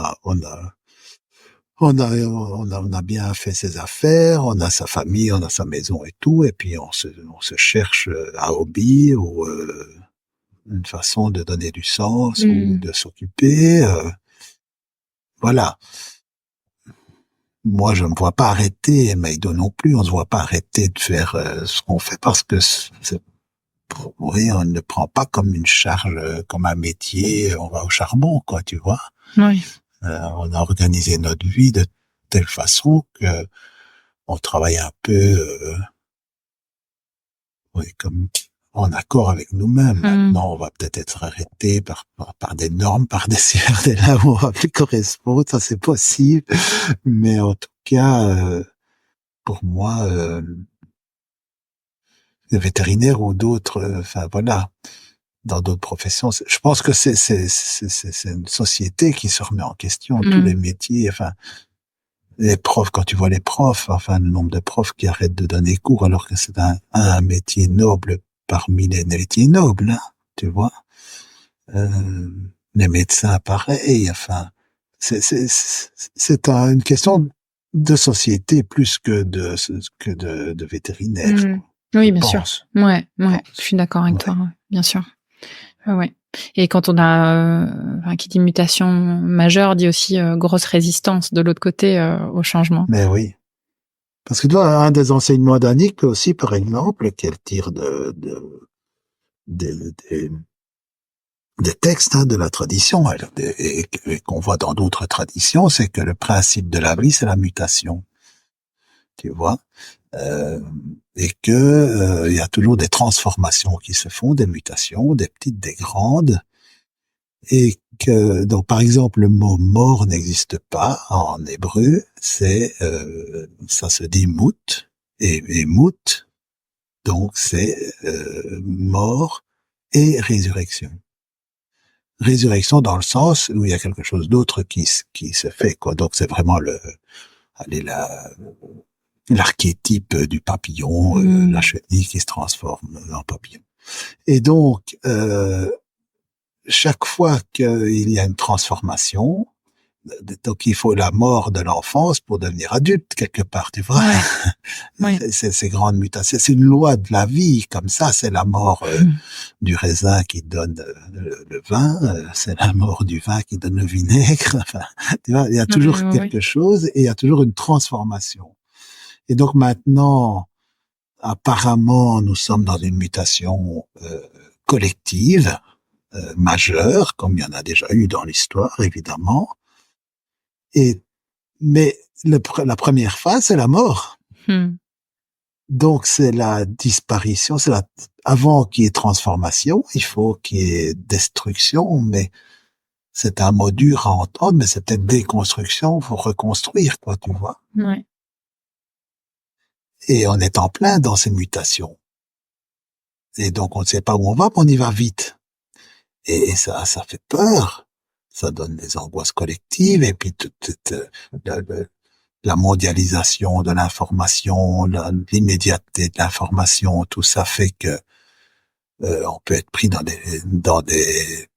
a bien fait ses affaires, on a sa famille, on a sa maison et tout, et puis on se cherche un hobby ou une façon de donner du sens ou de s'occuper. Voilà. Moi, je ne me vois pas arrêter, et Maïdo non plus, on ne se voit pas arrêter de faire ce qu'on fait parce que oui, on ne le prend pas comme une charge, comme un métier, on va au charbon, quoi, tu vois. Oui. On a organisé notre vie de telle façon que on travaille un peu, oui, comme en accord avec nous-mêmes. Maintenant, on va peut-être être arrêté par des normes, par des là où on va plus correspondre, ça c'est possible. Mais en tout cas, pour moi, les vétérinaires ou d'autres, enfin voilà, dans d'autres professions, je pense que c'est une société qui se remet en question, tous les métiers, enfin, les profs, quand tu vois les profs, enfin, le nombre de profs qui arrêtent de donner cours alors que c'est un métier noble parmi les métiers nobles, hein, tu vois. Les médecins, pareil, enfin, c'est une question de société plus que de vétérinaire. Oui, bien sûr. Ouais, je suis d'accord avec toi, bien sûr. Ouais. Et quand on a, qui dit mutation majeure, dit aussi grosse résistance de l'autre côté au changement. Mais oui. Parce que tu vois, un des enseignements d'Annick aussi, par exemple, qu'elle tire des textes de la tradition, et qu'on voit dans d'autres traditions, c'est que le principe de la vie, c'est la mutation. Tu vois, et que il y a toujours des transformations qui se font, des mutations, des petites, des grandes, et que donc par exemple le mot mort n'existe pas en hébreu, c'est ça se dit mout et mout, donc c'est mort et résurrection. Résurrection dans le sens où il y a quelque chose d'autre qui se fait, quoi. Donc c'est vraiment l'archétype du papillon, la chenille qui se transforme en papillon. Et donc, chaque fois qu'il y a une transformation, donc il faut la mort de l'enfance pour devenir adulte quelque part, tu vois. Ouais. Ces grandes mutations, c'est une loi de la vie, comme ça, c'est la mort du raisin qui donne le vin, c'est la mort du vin qui donne le vinaigre. Enfin, tu vois, il y a toujours quelque chose et il y a toujours une transformation. Et donc maintenant, apparemment, nous sommes dans une mutation collective, majeure, comme il y en a déjà eu dans l'histoire, évidemment. Mais la première phase, c'est la mort. Donc c'est la disparition, avant qu'il y ait transformation, il faut qu'il y ait destruction, mais c'est un mot dur à entendre, mais c'est peut-être déconstruction pour reconstruire, quoi, tu vois. Ouais. Et on est en plein dans ces mutations. Et donc on ne sait pas où on va, mais on y va vite. Et ça fait peur. Ça donne des angoisses collectives, et puis toute la mondialisation de l'information, l'immédiateté de l'information, tout ça fait que On peut être pris dans des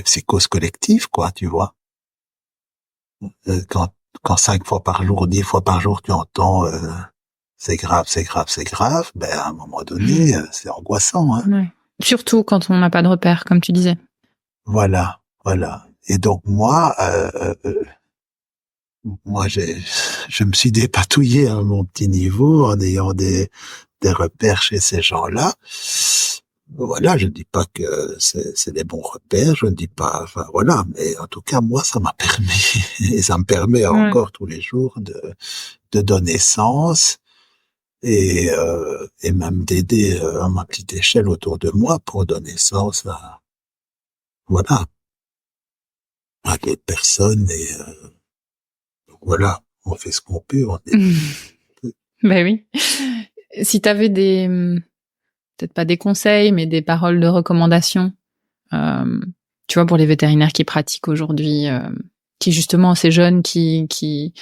psychoses collectives, quoi, tu vois. Quand 5 fois par jour, 10 fois par jour, tu entends c'est grave, c'est grave, c'est grave, ben à un moment donné, c'est angoissant, hein. Ouais. Surtout quand on n'a pas de repères, comme tu disais. Voilà. Et donc moi, je me suis dépatouillé à mon petit niveau en ayant des repères chez ces gens-là. Voilà, je ne dis pas que c'est des bons repères, je ne dis pas, enfin voilà, mais en tout cas moi ça m'a permis et ça me permet encore tous les jours de donner sens et même d'aider à ma petite échelle autour de moi pour donner sens à voilà à d'autres personnes et voilà, on fait ce qu'on peut. Ben oui. Si tu avais peut-être pas des conseils, mais des paroles de recommandation, tu vois, pour les vétérinaires qui pratiquent aujourd'hui, qui justement, ces jeunes qui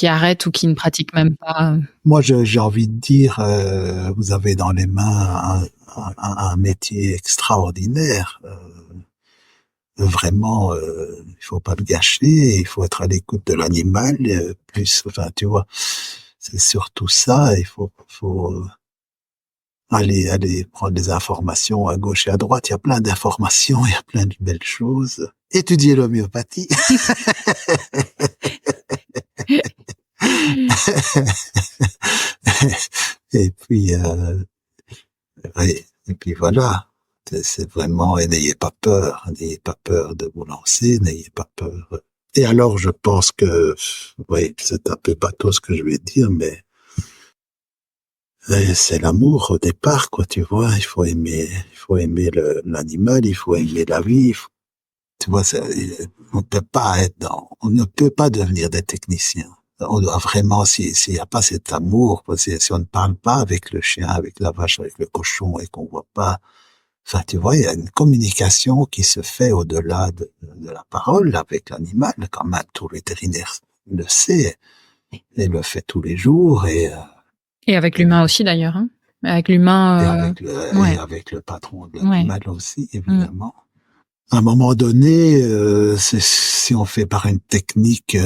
arrêtent ou qui ne pratiquent même pas. Moi, j'ai envie de dire, vous avez dans les mains un métier extraordinaire. Vraiment, il faut pas le gâcher, il faut être à l'écoute de l'animal, plus, enfin, tu vois, c'est surtout ça, il faut aller prendre des informations à gauche et à droite, il y a plein d'informations, il y a plein de belles choses. Étudier l'homéopathie. Et puis, ouais, et puis voilà. C'est vraiment, et n'ayez pas peur de vous lancer, n'ayez pas peur. Et alors, je pense que, oui, c'est un peu bateau ce que je vais dire, mais c'est l'amour au départ, quoi, tu vois. Il faut aimer l'animal, il faut aimer la vie. Tu vois, on ne peut pas devenir des techniciens. On doit vraiment, s'il n'y a pas cet amour, si on ne parle pas avec le chien, avec la vache, avec le cochon, et qu'on voit pas, enfin, tu vois, il y a une communication qui se fait au-delà de la parole avec l'animal, quand même, tout vétérinaire le sait, et le fait tous les jours, Et avec l'humain aussi, d'ailleurs, hein. Avec l'humain, et avec le patron de l'animal aussi, évidemment. À un moment donné, si on fait par une technique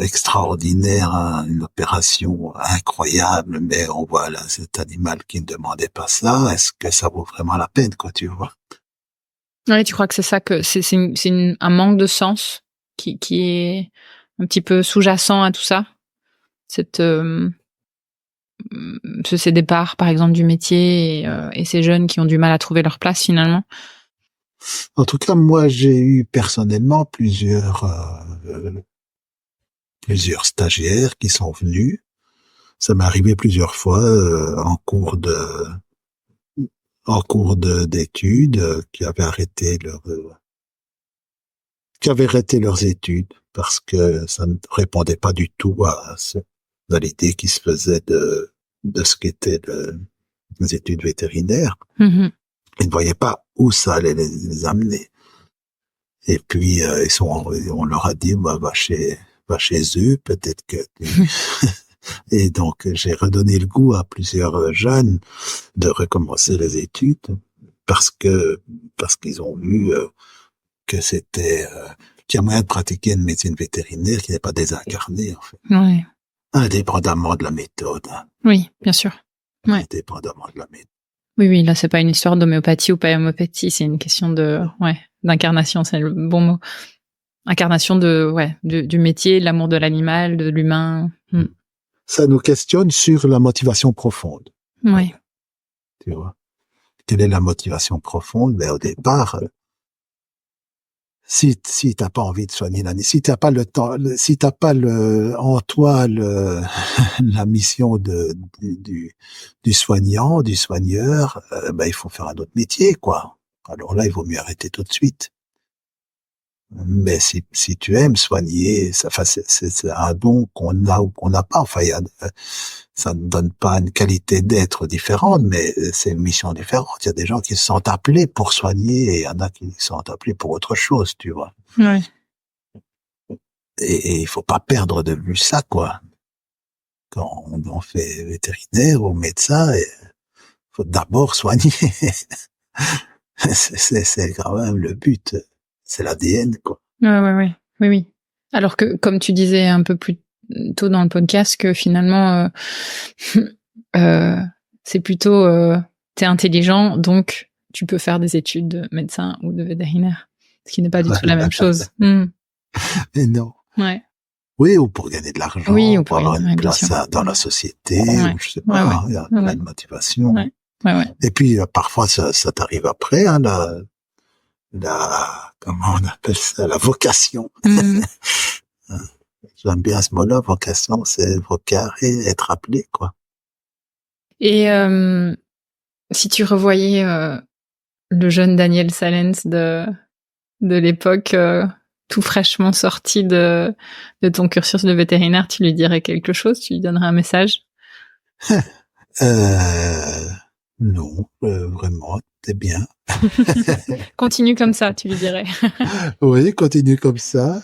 extraordinaire une opération incroyable, mais on voit là cet animal qui ne demandait pas ça, est-ce que ça vaut vraiment la peine, quoi, tu vois? Ouais, tu crois que c'est ça, que c'est un manque de sens qui est un petit peu sous-jacent à tout ça? Ces départs, par exemple, du métier et ces jeunes qui ont du mal à trouver leur place finalement? En tout cas, moi, j'ai eu personnellement plusieurs stagiaires qui sont venus. Ça m'est arrivé plusieurs fois en cours d'études qui avaient arrêté leurs études parce que ça ne répondait pas du tout à l'idée qui se faisait de ce qu'étaient les études vétérinaires. Mm-hmm. Ils ne voyaient pas où ça allait les amener. Et puis on leur a dit va chez eux, peut-être que et donc j'ai redonné le goût à plusieurs jeunes de recommencer les études parce qu'ils ont vu que c'était qu'il y a moyen de pratiquer une médecine vétérinaire qui n'est pas désincarnée, en fait. Ouais. Indépendamment de la méthode. Hein. Oui, bien sûr. Ouais. Indépendamment de la méthode. Oui, là, c'est pas une histoire d'homéopathie ou pas homéopathie, c'est une question d'incarnation, c'est le bon mot. Incarnation du métier, de l'amour de l'animal, de l'humain. Ça nous questionne sur la motivation profonde. Oui. Tu vois. Quelle est la motivation profonde? Ben, au départ, si t'as pas envie de soigner l'animal, si t'as pas le temps, si t'as pas en toi la mission du soignant, du soigneur, ben, il faut faire un autre métier, quoi. Alors là, il vaut mieux arrêter tout de suite. Mais si tu aimes soigner, c'est un don qu'on a ou qu'on n'a pas. Enfin, ça ne donne pas une qualité d'être différente, mais c'est une mission différente. Il y a des gens qui se sentent appelés pour soigner et il y en a qui se sentent appelés pour autre chose, tu vois. Ouais. Et il faut pas perdre de vue ça, quoi. Quand on fait vétérinaire ou médecin, faut d'abord soigner. C'est quand même le but. C'est l'ADN, quoi. Oui. Alors que, comme tu disais un peu plus tôt dans le podcast, que finalement, c'est plutôt, t'es intelligent, donc tu peux faire des études de médecin ou de vétérinaire, ce qui n'est pas du tout la même chose. Mais non. Ouais. Oui, ou pour gagner de l'argent, Oui, ou pour avoir une place dans la société, ou je sais pas, il y a plein de motivations. Ouais. Et puis, parfois, ça t'arrive après, hein, comment on appelle ça, la vocation. J'aime bien ce mot-là, vocation, c'est vocarer, être appelé, quoi. Et si tu revoyais le jeune Daniel Salens de l'époque, tout fraîchement sorti de ton cursus de vétérinaire, tu lui dirais quelque chose? Tu lui donnerais un message? Non, vraiment, t'es bien. Continue comme ça, tu lui dirais. Oui, continue comme ça.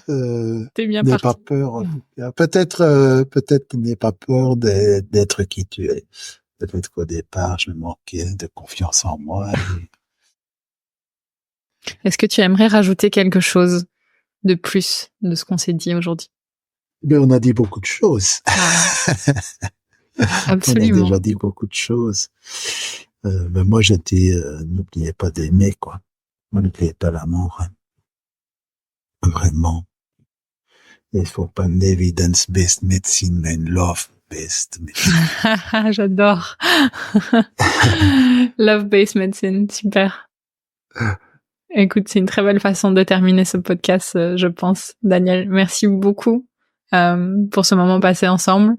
T'es bien n'aie parti. pas peur. En tout cas. Peut-être n'aie pas peur d'être qui tu es. Peut-être qu'au départ, je manquais de confiance en moi. Est-ce que tu aimerais rajouter quelque chose de plus de ce qu'on s'est dit aujourd'hui? Mais on a dit beaucoup de choses. Absolument. On a déjà dit beaucoup de choses. Mais moi, je dis, n'oubliez pas d'aimer, quoi. N'oubliez pas l'amour. Hein. Vraiment. Il faut pas une evidence-based medicine, mais une love-based medicine. J'adore. Love-based medicine, super. Écoute, c'est une très belle façon de terminer ce podcast, je pense. Daniel, merci beaucoup pour ce moment passé ensemble.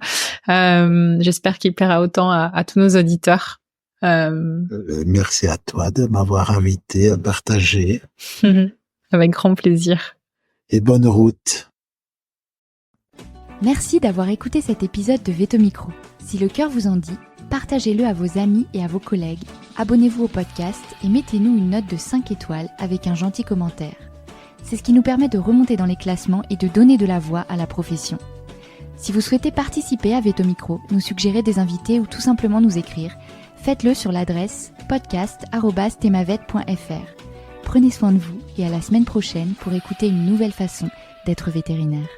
J'espère qu'il plaira autant à tous nos auditeurs. Merci à toi de m'avoir invité à partager. Avec grand plaisir. Et bonne route. Merci d'avoir écouté cet épisode de Vétomicro. Si le cœur vous en dit, partagez-le à vos amis et à vos collègues, abonnez-vous au podcast et mettez-nous une note de 5 étoiles avec un gentil commentaire. C'est ce qui nous permet de remonter dans les classements et de donner de la voix à la profession. Si vous souhaitez participer à Vétomicro, nous suggérer des invités ou tout simplement nous écrire, faites-le sur l'adresse podcast@themavet.fr. Prenez soin de vous et à la semaine prochaine pour écouter une nouvelle façon d'être vétérinaire.